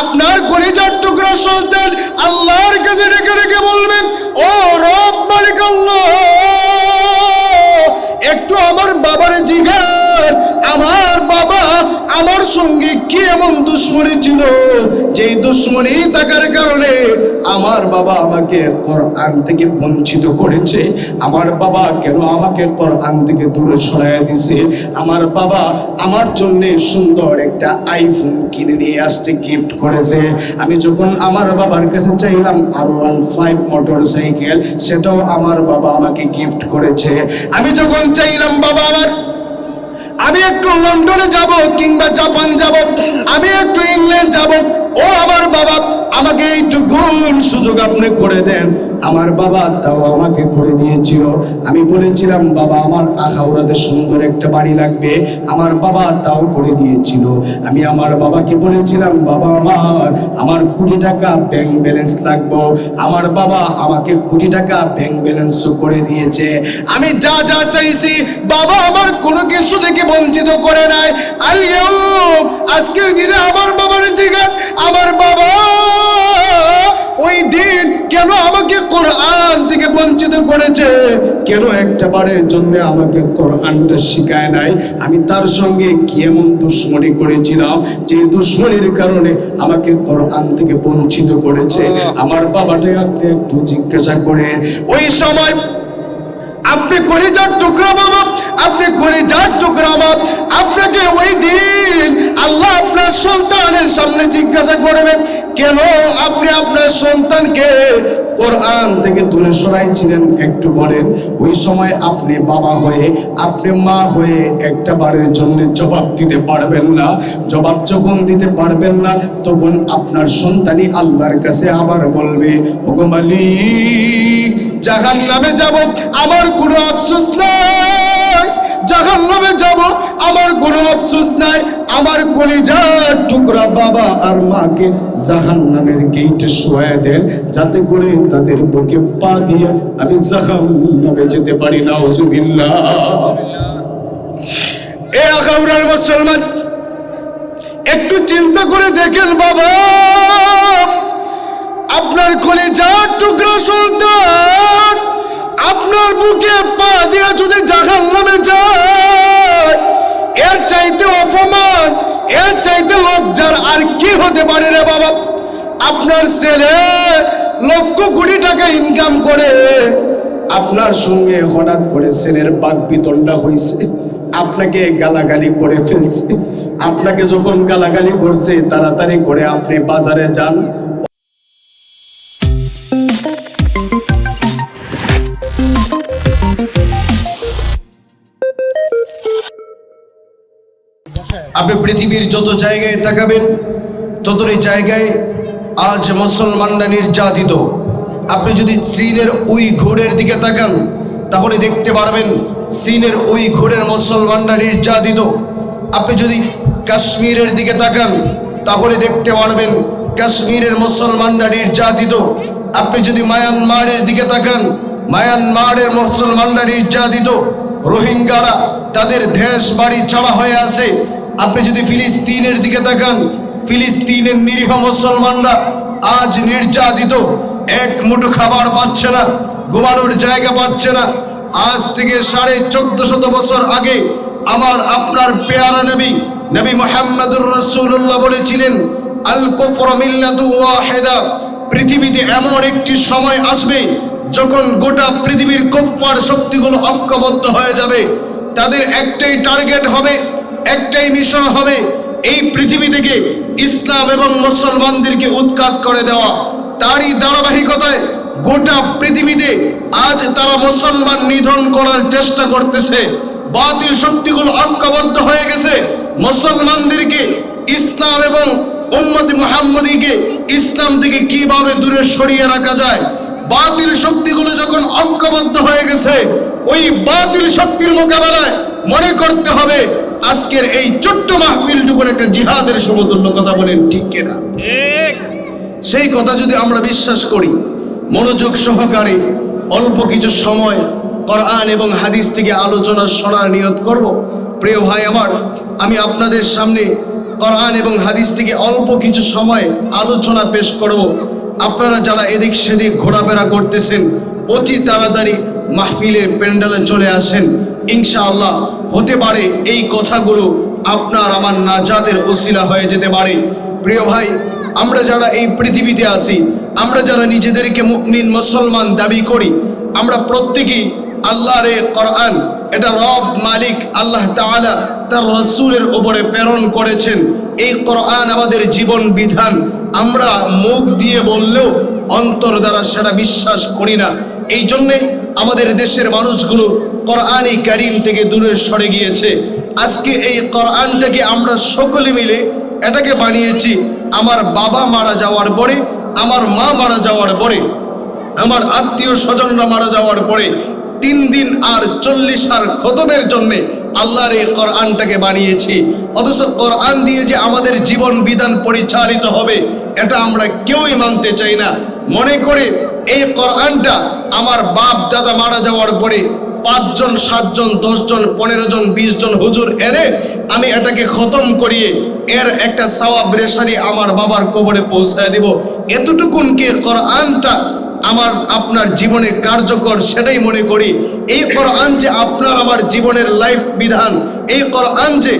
আপনার কলিজার টুকরা সন্তান আল্লাহর কাছে ডেকে ডেকে বলবেন, ও রব মালিক আল্লাহ, একটু আমার বাবার জিজ্ঞাসা, আমার বাবা আমার সঙ্গে কি এমন দুশ্মনী ছিল যেই দুশ্মনী থাকার কারণে আমার বাবা আমাকে কোরআন থেকে বঞ্চিত করেছে, আমার বাবা কেন আমাকে কোরআন থেকে দূরে সরাইয়া দিছে, আমার বাবা আমার জন্য সুন্দর একটা আইফোন কিনে নিয়ে আসতে গিফট করেছে, আমি যখন আমার বাবার কাছে চাইলাম R15 মোটরসাইকেল, সেটাও আমার বাবা আমাকে গিফট করেছে, আমি যখন চাইলাম বাবা আমি একটু লন্ডনে যাব কিংবা জাপান যাব, আমি একটু ইংল্যান্ড যাব, ও আমার বাবা আমাকে এইটুকু সুযোগ আপনি করে দেন, আমার বাবা তাও আমাকে করে দিয়েছিল। আমি বলেছিলাম বাবা আমার আখাউড়াতে সুন্দর একটা বাড়ি লাগবে, আমার বাবা তাও করে দিয়েছিল। আমি আমার বাবাকে বলেছিলাম বাবা আমার 20 টাকা ব্যাংক ব্যালেন্স লাগবে, আমার বাবা আমাকে 20 টাকা ব্যাংক ব্যালেন্সও করে দিয়েছে। আমি যা যা চাইছি বাবা আমার কোনো কিছু থেকে বঞ্চিত করে নাই। আজকের দিনে আমার বাবার জিজ্ঞাসা, আমার বাবা ওই দিন কেন আমাকে কোরআন থেকে বঞ্চিত করেছে, কেন একটা বারের জন্য আমাকে কোরআনটা শিখায় নাই, আমি তার সঙ্গে কি এমন দুশ্মনী করেছিলাম যে দুশ্মনীর কারণে আমাকে কোরআন থেকে বঞ্চিত করেছে। আমার বাবাটাকে আপনি একটু জিজ্ঞাসা করে, ওই সময় আপনি কলিজার টুকরা বাবা, আপনি কলিজার টুকরা মা, আপনাকে ওই দিন আল্লাহ আপনার সন্তানের সামনে জিজ্ঞাসা করবেন কেন আপনি আপনার সন্তানকে কোরআন থেকে দূরে সরাইছিলেন, একটু বলেন। ওই সময় আপনি বাবা হয়ে আপনি মা হয়ে একটা বারের জন্য জবাব দিতে পারবেন না। জবাব যখন দিতে পারবেন না তখন আপনার সন্তানই আল্লাহর কাছে আবার বলবে, ওগো মালিক জাহান্নামে যাব আমার কোনো আফসোস নাই, জাহান্নামে যাব আমার কোনো আফসোস নাই, আমার কলিজার টুকরা বাবা আর মাকে জাহান্নামের গেটে শোয়া দেন যাতে করে তাদের বুকে পা দিয়ে আমি জাহান্নামে যেতে পারি। নাউজুবিল্লাহ। এ আখাউড়ার মুসলমান একটু চিন্তা করে দেখেন বাবা, আপনার কলিজার টুকরা সন্তান আপনার বুকে পা দিয়ে যদি জাহান্নামে যায়, এর চাইতে অপমান, এর চাইতে লজ্জার আর কি হতে পারে রে বাবা। আপনার ছেলে লক্ষ কোটি টাকা ইনকাম করে, আপনার সঙ্গে হঠাৎ করে ছেলের বাকবিতণ্ডা হয়েছে, আপনাকে গালাগালি করে ফেলছে, আপনাকে যখন গালাগালি করছে তাড়াতাড়ি করে আপনি বাজারে যান, আপনি পৃথিবীর যত জায়গায় তাকাবেন ততই জায়গায় আজ মুসলমানরা নির্যাতিত। আপনি যদি চীনের উইঘুরের দিকে তাকান তাহলে দেখতে পারবেন চীনের উইঘুরের মুসলমানরা নির্যাতিত। আপনি যদি কাশ্মীরের দিকে তাকান তাহলে দেখতে পারবেন কাশ্মীরের মুসলমানরা নির্যাতিত। আপনি যদি মায়ানমারের দিকে তাকান, মায়ানমারের মুসলমানরা নির্যাতিত, রোহিঙ্গারা তাদের দেশ বাড়ি ছাড়া হয়ে আছে। আপনি যদি ফিলিস্তিনের দিকে তাকান, ফিলিস্তিনের নিরীহ মুসলমানরা আজ নির্যাতিত, এক মুঠো খাবার পাচ্ছে না, ঘুমানোর জায়গা পাচ্ছে না। আজ থেকে 1450 বছর আগে আমার আপনার পেয়ারা নবী মুহাম্মদুর রাসূলুল্লাহ বলেছিলেন, আল কুফরু মিল্লাতু ওয়াহিদা, পৃথিবীতে এমন একটি সময় আসবে যখন গোটা পৃথিবীর কুফফার শক্তিগুলো ঐক্যবদ্ধ হয়ে যাবে, তাদের একটাই টার্গেট হবে, একটাই মিশন হবে, এই পৃথিবী থেকে ইসলাম এবং মুসলমানদেরকে উৎখাত করে দেওয়া। তারই ধারাবাহিকতায় গোটা পৃথিবীতে আজ তারা মুসলমান নিধন করার চেষ্টা করতেছে। বাতিল শক্তিগুলো ঐক্যবদ্ধ হয়ে গেছে মুসলমানদেরকে ইসলাম এবং উম্মতে মুহাম্মদীকে ইসলাম থেকে কিভাবে দূরে সরিয়ে রাখা যায়। বাতিল শক্তিগুলো যখন ঐক্যবদ্ধ হয়ে গেছে, ওই বাতিল শক্তির মোকাবেলায় মনে করতে হবে আজকের এই ছোট্ট মাহফিলটুকুন একটা জিহাদের সমতুল্য। কথা বলেন ঠিক কিনা? সেই কথা যদি আমরা বিশ্বাস করি, মনোযোগ সহকারে অল্প কিছু সময় কোরআন এবং হাদিস থেকে আলোচনা শোনার নিয়ত করব। প্রিয় ভাই আমার, আমি আপনাদের সামনে কোরআন এবং হাদিস থেকে অল্প কিছু সময় আলোচনা পেশ করব। আপনারা যারা এদিক সেদিক ঘোরাফেরা করতেছেন অতি তাড়াতাড়ি মাহফিলের প্যান্ডেলে চলে আসেন। ইনশাআল্লাহ হতে পারে এই কথাগুলো আপনার আমার নাজাতের ওসিলা হয়ে যেতে পারে। প্রিয় ভাই, আমরা যারা এই পৃথিবীতে আছি, আমরা যারা নিজেদেরকে মুমিন মুসলমান দাবি করি, আমরা প্রত্যেকেই আল্লাহর এই কোরআন, এটা রব মালিক আল্লাহ তাআলা তার রাসূলের উপরে প্রেরণ করেছেন। এই কোরআন আমাদের জীবন বিধান। আমরা মুখ দিয়ে বললেও অন্তর দ্বারা সেটা বিশ্বাস করি না। এই জন্যে আমাদের দেশের মানুষগুলো কোরআনে কারীম থেকে দূরে সরে গিয়েছে। আজকে এই কোরআনটাকে আমরা সকলে মিলে এটাকে বানিয়েছি আমার বাবা মারা যাওয়ার পরে, আমার মা মারা যাওয়ার পরে, আমার আত্মীয় স্বজনরা মারা যাওয়ার পরে 3 দিন আর 40 আর খতমের জন্যে আল্লাহর এই কোরআনটাকে বানিয়েছি। অথচ কোরআন দিয়ে যে আমাদের জীবন বিধান পরিচালিত হবে এটা আমরা কেউই মানতে চাই না। মনে করে এই কোরআনটা আমার বাপ দাদা মারা যাওয়ার পরে 5 জন 7 জন 10 জন 15 জন 20 জন হুজুর এনে আমি এটাকে খতম করিয়ে এর একটা সওয়াব রেশারি আমার বাবার কবরে পৌঁছায় দিব, এতটুকুনকে কোরআনটা আমার আপনার জীবনে কার্যকর সেটাই মনে করি। এই কোরআন যে আপনার আমার জীবনের লাইফ বিধান, এই কোরআন যে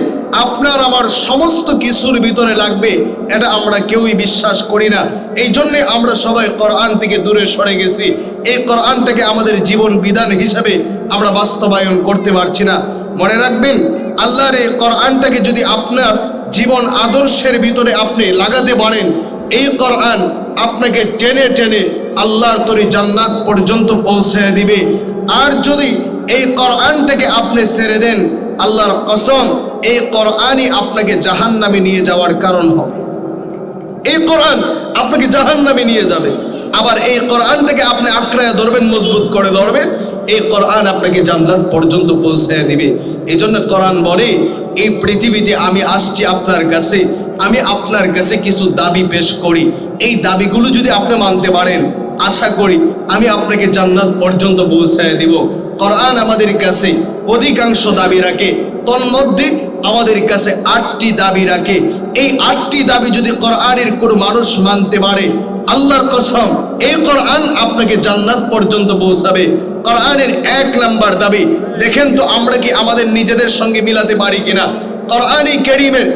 আপনার আমার সমস্ত কিছুর ভিতরে লাগবে এটা আমরা কেউই বিশ্বাস করি না। এই জন্যে আমরা সবাই কোরআন থেকে দূরে সরে গেছি। এই কোরআনটাকে আমাদের জীবন বিধান হিসাবে আমরা বাস্তবায়ন করতে পারছি না। মনে রাখবেন, আল্লাহর এই কোরআনটাকে যদি আপনার জীবন আদর্শের ভিতরে আপনি লাগাতে পারেন, এই কোরআন আপনাকে টেনে টেনে আল্লাহর তরি জান্নাত পর্যন্ত পৌঁছে দিবে। আর যদি এই কোরআনটাকে আপনি ছেড়ে দেন, আল্লাহর কসম এই কোরআনই আপনাকে জাহান্নামে নিয়ে যাওয়ার কারণ হবে। এই কোরআন আপনাকে জাহান্নামে নিয়ে যাবে। আবার এই কোরআনটাকে আপনি আঁকড়ায় ধরবেন, মজবুত করে ধরবেন, এই কোরআন আপনাকে জান্নাত পর্যন্ত পৌঁছে দিবে। এই জন্য কোরআন বলে, এই পৃথিবীতে আমি আসছি আপনার কাছে, আমি আপনার কাছে কিছু দাবি পেশ করি। এই দাবিগুলো যদি আপনি মানতে পারেন, আশা করি আমি আপনাকে জান্নাত পর্যন্ত পৌঁছায় দিব। কোরআন আমাদের কাছে অধিকাংশ দাবি রাখে, তন্মধ্যে আমাদের কাছে 8টি দাবি রাখে। এই 8টি দাবি যদি কোরআনের কোনো মানুষ মানতে পারে, আল্লাহর কসম এই কোরআন আপনাকে জান্নাত পর্যন্ত পৌঁছাবে। কোরআনের 1 নাম্বার দাবি, দেখেন তো আমরা কি আমাদের নিজেদের সঙ্গে মিলাতে পারি কিনা। কোরআনী কারীমের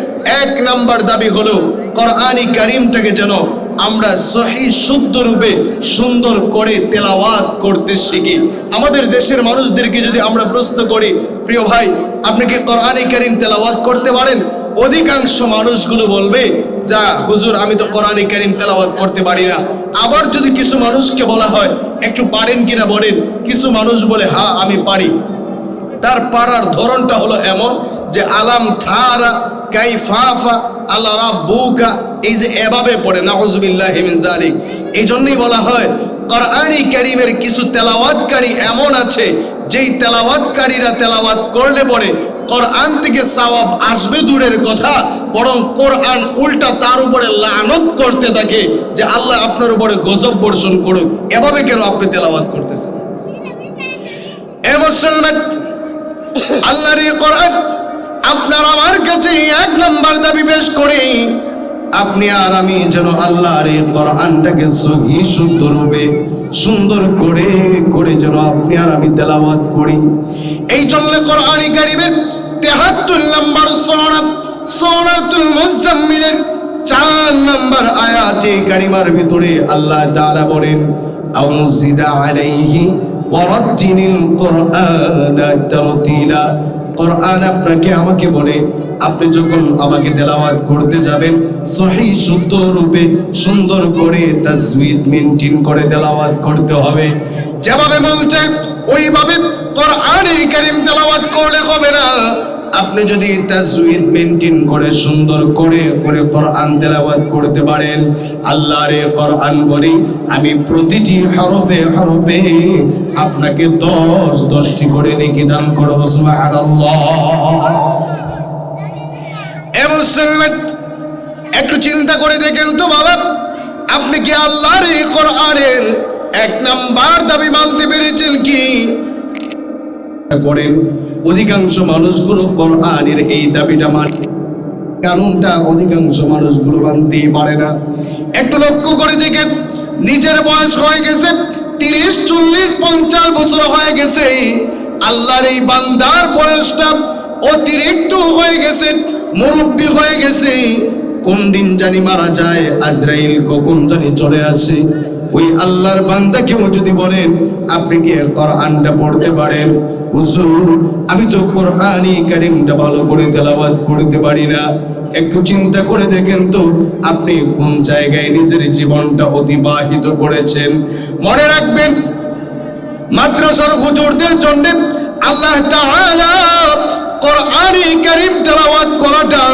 1 নাম্বার দাবি হলো কোরআনী কারীমটাকে যেন আমরা সহি শুদ্ধ রূপে সুন্দর করে তেলাওয়াত করতে শিখি। আমাদের দেশের মানুষদেরকে যদি আমরা প্রশ্ন করি, প্রিয় ভাই আপনি কি কোরআনী কারীম তেলাওয়াত করতে পারেন? অধিকাংশ মানুষগুলো বলবে, যা হুজুর আমি তো কোরআনী কারীম তেলাওয়াত করতে পারি না। আবার যদি কিছু মানুষকে বলা হয় একটু পারেন কিনা বলেন, কিছু মানুষ বলে হ্যাঁ আমি পারি। তার পারার ধরনটা হলো এমন যে আলাম থারা কাইফাফা আলা রাব্বুকা, এই যে এভাবে পড়ে, নাউযুবিল্লাহি মিন যালিক। এই জন্যই বলা হয় কোরআনী কারীমের কিছু তেলাওয়াতকারী এমন আছে, যেই তেলাওয়াতকারীরা তেলাওয়াত করলে পরে কোরআন থেকে সওয়াব আসবে দূরের কথা, বরং কোরআন উল্টা তার উপরে লানত করতে থাকে যে আল্লাহ আপনার উপরে গজব বর্ষণ করুক। এভাবে কেন আপনি তেলাওয়াত করতেছেন? এ মুসলমান, আল্লাহর এই কোরআন আপনার আমার কাছে 1 নাম্বার দাবি পেশ করে, আপনি আর আমি যেন আল্লাহর এই কোরআনটাকে সহি শুদ্ধ রূপে সুন্দর করে করে যেন আপনি আর আমি তেলাওয়াত করি। এই জন্য কোরআনী কারীমের 73 নাম্বার সূরাতুল মুজাম্মিলের 4 নাম্বার আয়াতে কারিমার ভিতরে আল্লাহ তাআলা বলেন, আউযিদা আলাইহি ওয়ারাতিনিল কুরআনা তারতিলা। কোরআন আপনাকে আমাকে বলে, আপনি যখন আমাকে তেলাওয়াত করতে যাবেন সহি শুদ্ধ রূপে সুন্দর করে তাজউইদ মেইনটেইন করে তেলাওয়াত করতে হবে। যেভাবে বলছে ওইভাবে কোরআনে কারীম তেলাওয়াত করলে হবে না। আপনি যদি তাজউইদ মেইনটেইন করে সুন্দর করে করে কোরআন তেলাওয়াত করতে পারেন, আল্লাহর এই কোরআন বলি আমি প্রতিটি হরফে হরফে আপনাকে 10টি করে নেকি দান করব। সুবহানাল্লাহ। এ মুসলমান, একটু চিন্তা করে দেখেন তো বাবা, আপনি কি আল্লাহর এই কোরআনের 1 নাম্বার দাবি মানতে পেরেছেন কি? পড়েন, অধিকাংশ মানুষগুলো কোরআনের এই দাবিটা মানে কানুনটা অধিকাংশ মানুষগুলো মানতেই পারে না। একটু লক্ষ্য করে দেখেন, নিজের বয়স হয়ে গেছে 30, 40, 50 বছর হয়ে গেছে, আল্লাহর এই বান্দার বয়সটা অতিরিক্ত হয়ে গেছে, মুরব্বী হয়ে গেছে। কোন দিন জানি মারা যায়, আজরাইল কখন জানি চলে আসে। ওই আল্লাহর বান্দাকেও যদি বলেন আপনি কি কোরআনটা পড়তে পারেন, হুজুর আমি তো কোরআনি কারীমটা ভালো করে তেলাওয়াত করতে পারি না, একটু চিন্তা করে দেখেন তো আপনি কোন জায়গায় নিজের জীবনটা অতিবাহিত করেছেন। মনে রাখবেন, মাদ্রাসার হুজুরদের জন্য আল্লাহ তাআলা কোরআনি কারীম তেলাওয়াত করাটা,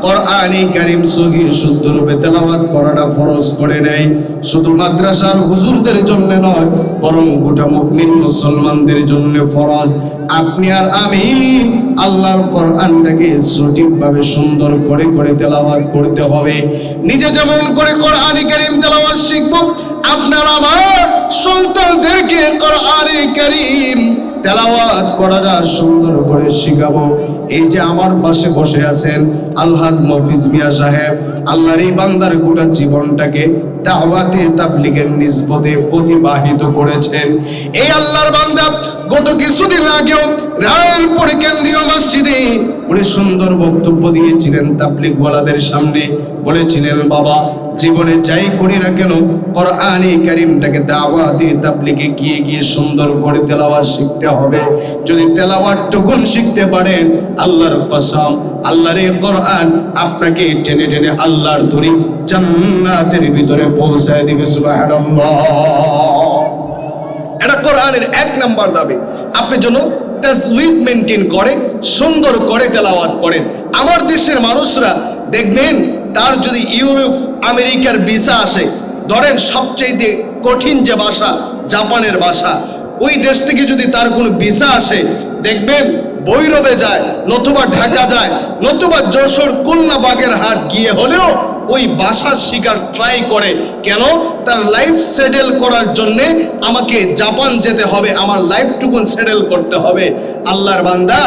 কোরআনি কারীম সহি শুদ্ধ রূপে তেলাওয়াত করাটা ফরজ করে নেয়। শুধু মাদ্রাসার হুজুরদের জন্য নয়, বরং গোটা মুমিন মুসলমানদের জন্য ফরজ। আপনি আর আমি আল্লাহর কোরআনটাকে সঠিকভাবে সুন্দর করে করে তেলাওয়াত করতে হবে। নিজে যেমন করে কোরআনি কারীম তেলাওয়াত শিখব, আপনার আমার সন্তানদেরকে কোরআনি কারীম তেলাওয়াত করাটা সুন্দর করে শিখাবো। এই যে আমার পাশে বসে আছেন আলহাজ মফিজ মিয়া সাহেব, আল্লাহর এই বান্দার গোটা জীবনটাকে দাওয়াতে তাবলীগের নিসবতে অতিবাহিত করেছেন। এই আল্লাহর বান্দা গত কিছুদিন আগেও রায়পুর কেন্দ্রীয় মসজিদে উনি সুন্দর বক্তব্য দিয়েছিলেন তাবলীগ ওয়ালাদের সামনে। বলেছিলেন, বাবা জীবনে যাই করি না কেন কোরআনি কারীমটাকে দাওয়াতে তাবলীগে গিয়ে গিয়ে সুন্দর করে তেলাওয়াত শিখতে হবে। যদি তেলাওয়াতটুকুন শিখতে পারেন, আল্লাহর কসম আল্লাহর এই কোরআন আপনাকে টেনে টেনে আল্লাহর ধরে জান্নাতের ভিতরে পৌঁছায় দিবে। সুবহানাল্লাহ। এটা কোরআনের 1 নাম্বার দাবি, আপনি যেন তাজউইদ মেইনটেইন করে সুন্দর করে তেলাওয়াত করেন। আমার দেশের মানুষরা দেখবেন, তার যদি ইউরোপ আমেরিকার ভিসা আসে, ধরেন সবচেয়ে কঠিন যে ভাষা জাপানের ভাষা, ওই দেশ থেকে যদি তার কোনো ভিসা আসে, দেখবেন ভৈরবে যায়, নতুবা ঢাকা যায়, নতুবা যশোর খুলনা বাগেরহাট গিয়ে হলেও ওই ভাষা শিখার ট্রাই করে। কেন? তার লাইফ সেটেল করার জন্যে আমাকে জাপান যেতে হবে, আমার লাইফটুকুন সেটেল করতে হবে। আল্লাহর বান্দা,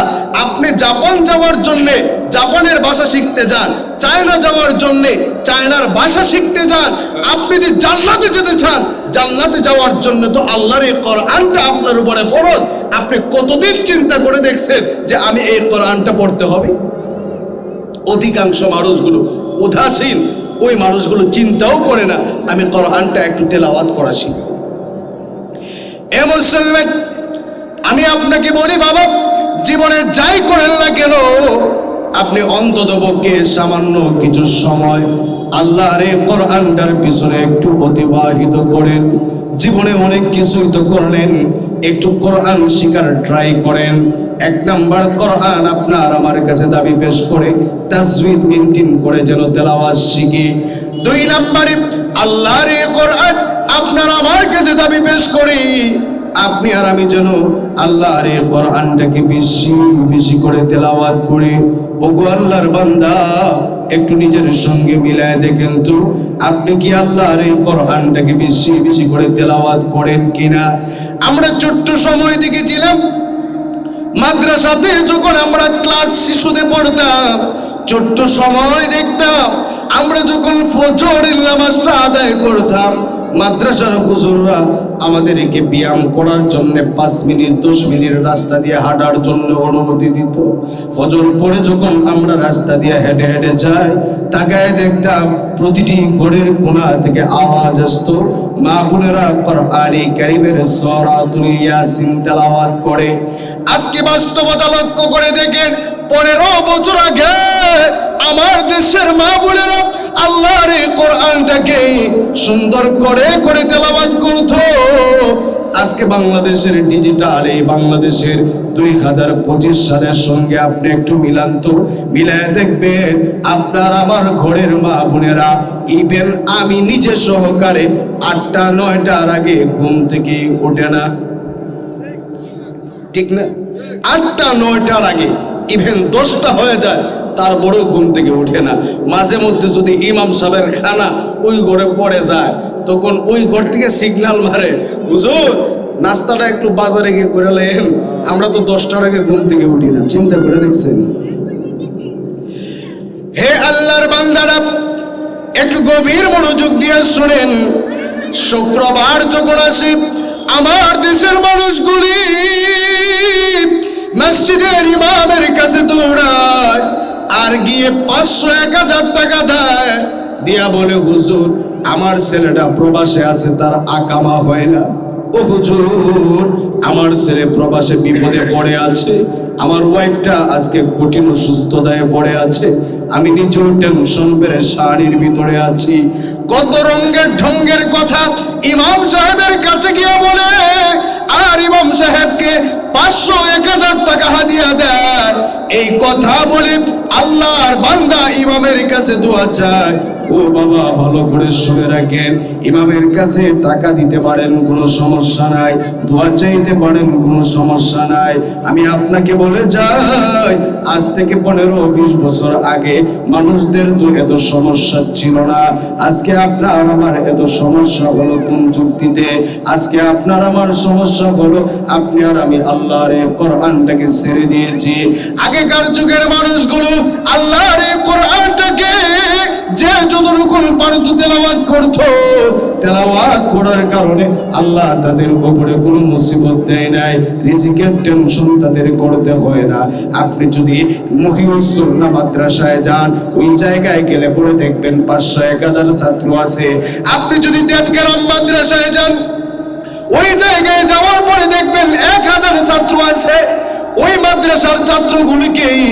আপনি জাপান যাওয়ার জন্যে জাপানের ভাষা শিখতে যান, চায়না যাওয়ার জন্যে চায়নার ভাষা শিখতে যান। আপনি যদি জান্নাতে যেতে চান, জান্নাতে যাওয়ার জন্য তো আল্লাহর এই কোরআনটা আপনার উপরে ফরজ। আপনি কতদিন চিন্তা করে দেখছেন যে আমি এই কোরআনটা পড়তে হবে? অধিকাংশ মানুষগুলো উদাসীন, ওই মানুষগুলো চিন্তাও করে না আমি কোরআনটা একটু তেলাওয়াত করা শিখব। এ মুসলমান, আমি আপনাকে বলি বাবা, জীবনে যাই করেন না কেন, আপনি অন্ততপক্ষে সামান্য কিছু সময় আল্লাহর এই কোরআনটার পিছনে একটু অতিবাহিত করেন। জীবনে অনেক কিছুই তো করলেন, একটু কোরআন শিখার ট্রাই করেন। 1 নাম্বার, কোরআন আপনার আমার কাছে দাবি পেশ করে তাজউইদ মেইনটেইন করে যেন তেলাওয়াত শিখি। 2 নাম্বারে, আল্লাহর এই কোরআন আপনার আমার কাছে দাবি পেশ করি আপনি আর আমি যেন আল্লাহর এই কোরআনটাকে বেশি বেশি করে তেলাওয়াত করি। ওগো আল্লাহর বান্দা, একটু নিজের সঙ্গে মিলায় দেখেন তো আপনি কি আল্লাহর এই কোরআনটাকে বেশি বেশি করে তেলাওয়াত করেন কিনা। আমরা ছোট্ট সময় দেখেছিলাম মাদ্রাসাতে যখন আমরা ক্লাস শিশুতে পড়তাম, ছোট্ট সময় দেখতাম আমরা যখন ফজরের নামাজ আদায় করতাম, মাদ্রাসার হুজুররা আমাদেরকে ব্যায়াম করার জন্য 5 মিনিট 10 মিনিট রাস্তা দিয়ে হাঁটার জন্য অনুমতি দিত। ফজর পরে যখন আমরা রাস্তা দিয়ে হেঁটে হেঁটে যাই, তাকায় দেখতাম প্রতিটি ঘরের কোণা থেকে আওয়াজ আসতো, মা বোনেরা কোরআনে কারীমের সূরাতুল ইয়াসিন তেলাওয়াত করে। আজকে বাস্তবতা লক্ষ্য করে দেখেন, 15 বছর আগে আমার দেশের মা বোনেরা আল্লাহর এই কোরআনটাকে সুন্দর করে করে তেলাওয়াত করতো। আজকে বাংলাদেশের ডিজিটাল এই বাংলাদেশের 2025 সালের সঙ্গে আপনি একটু মিলান তো, মিলায় দেখবেন আপনার আমার ঘরের মা বোনেরা, ইভেন আমি নিজে সহকারে 8টা 9টার আগে ঘুম থেকে ওঠে না, ঠিক না? 8টা 9টার আগে, ইভেন 10টা হয়ে যায় তারপরে ঘুম থেকে উঠে না। মাঝে মধ্যে যদি ইমাম সাহেবের খানা ওই ঘরে পড়ে যায়, তখন ওই ঘর থেকে সিগন্যাল মারে, হুজুর নাস্তাটা একটু বাজারে গিয়ে করে নেন, আমরা তো 10টার আগে ঘুম থেকে উঠি না। চিন্তা করে দেখছেন? হে আল্লাহর বান্দারা, একটু গভীর মনোযোগ দিয়ে শুনেন। শুক্রবার যখন আসে, আমার দেশের মানুষগুলি মসজিদের ইমামের কাছে দৌড়ায় আর গিয়ে 500-1000 টাকা দেয়, দিয়া বলে, হুজুর আমার ছেলেটা প্রবাসে আছে, তার আকামা হয় না। ও হুজুর, আমার ছেলে প্রবাসে বিপদে পড়ে আছে, আমার ওয়াইফটা আজকে কঠিন অসুস্থতায় পড়ে আছে, আমি নিজেও টেনশন পেরেশানির ভিতরে আছি। কত রঙের ঢঙ্গের কথা ইমাম সাহেবের কাছে গিয়ে বলে, আর ইমাম সাহেবকে 500-1000 টাকা হাদিয়া দেয়। এই কথা বলে আল্লাহর বান্দা ইমামের কাছে দোয়া চায়। ও বাবা, ভালো করে শুনে রাখেন, ইমামের কাছে টাকা দিতে পারেন, কোনো সমস্যা নাই, দোয়া চাইতে পারেন, কোনো সমস্যা নাই। আমি আপনাকে বলে যাই, আজ থেকে 15-20 বছর আগে মানুষদের তো এত সমস্যা ছিল না। আজকে আপনার আমার এত সমস্যা হলো কোন যুক্তিতে? আজকে আপনার আমার সমস্যা হলো আপনি আর আমি আল্লাহর কোরআনটাকে ছেড়ে দিয়েছি। আগেকার যুগের মানুষগুলো আল্লাহর কোরআনটাকে যে যতটুকু পারত তেলাওয়াত করতো, তেলাওয়াত করার কারণে আল্লাহ তাদের উপরে কোনো মুসিবত দেয় নাই, রিজিকের টেনশন তাদের করতে হয় না। আপনি যদি মুহিউস সুন্নাহ মাদ্রাসায় যান, ওই জায়গায় গেলে পরে দেখবেন 500-1000 ছাত্র আছে। আপনি যদি দেবগ্রাম মাদ্রাসায় যান, ওই জায়গায় যাওয়ার পরে দেখবেন 1000 ছাত্র আছে। ওই মাদ্রাসার ছাত্রগুলিকেই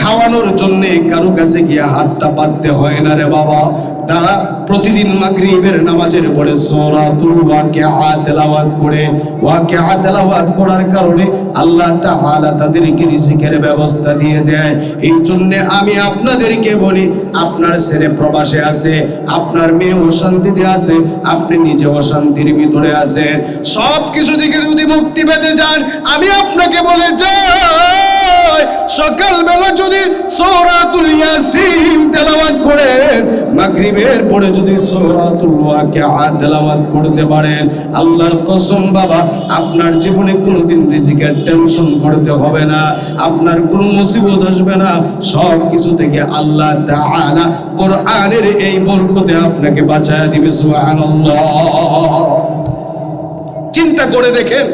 খাওয়ানোর জন্য কারো কাছে গিয়ে হাতটা পাততে হয় না রে বাবা। তারা প্রতিদিন মাগরিবের নামাজের পরে সূরাতুল ওয়াকিআ তেলাওয়াত করে, ওয়াকিআ তেলাওয়াত করার কারণে আল্লাহ তাআলা তাদেরকে রিজিকের ব্যবস্থা দিয়ে দেয়। এই জন্য আমি আপনাদেরকে বলি, আপনার ছেলে প্রবাসে আছে, আপনার মেয়ে অশান্তিতে আছে, আপনি নিজে অশান্তির ভিতরে আছেন, সব কিছু থেকে যদি মুক্তি পেতে চান, আমি আপনাকে বলে যাই, সকালবেলা যদি সূরাতুল ইয়াসিন তেলাওয়াত করেন, মাগরিবের পরে যদি সূরাতুল ওয়াকিআ তেলাওয়াত করতে পারেন, আল্লাহর কসম বাবা, আপনার জীবনে কোনোদিন রিজিকের টেনশন করতে হবে না, আপনার কোনো মুসিবত আসবে না। সব কিছু থেকে আল্লাহ তাআলা কোরআনের এই বরকতে আপনাকে বাঁচায়া দিবে। সুবহানাল্লাহ। চিন্তা করে দেখেন,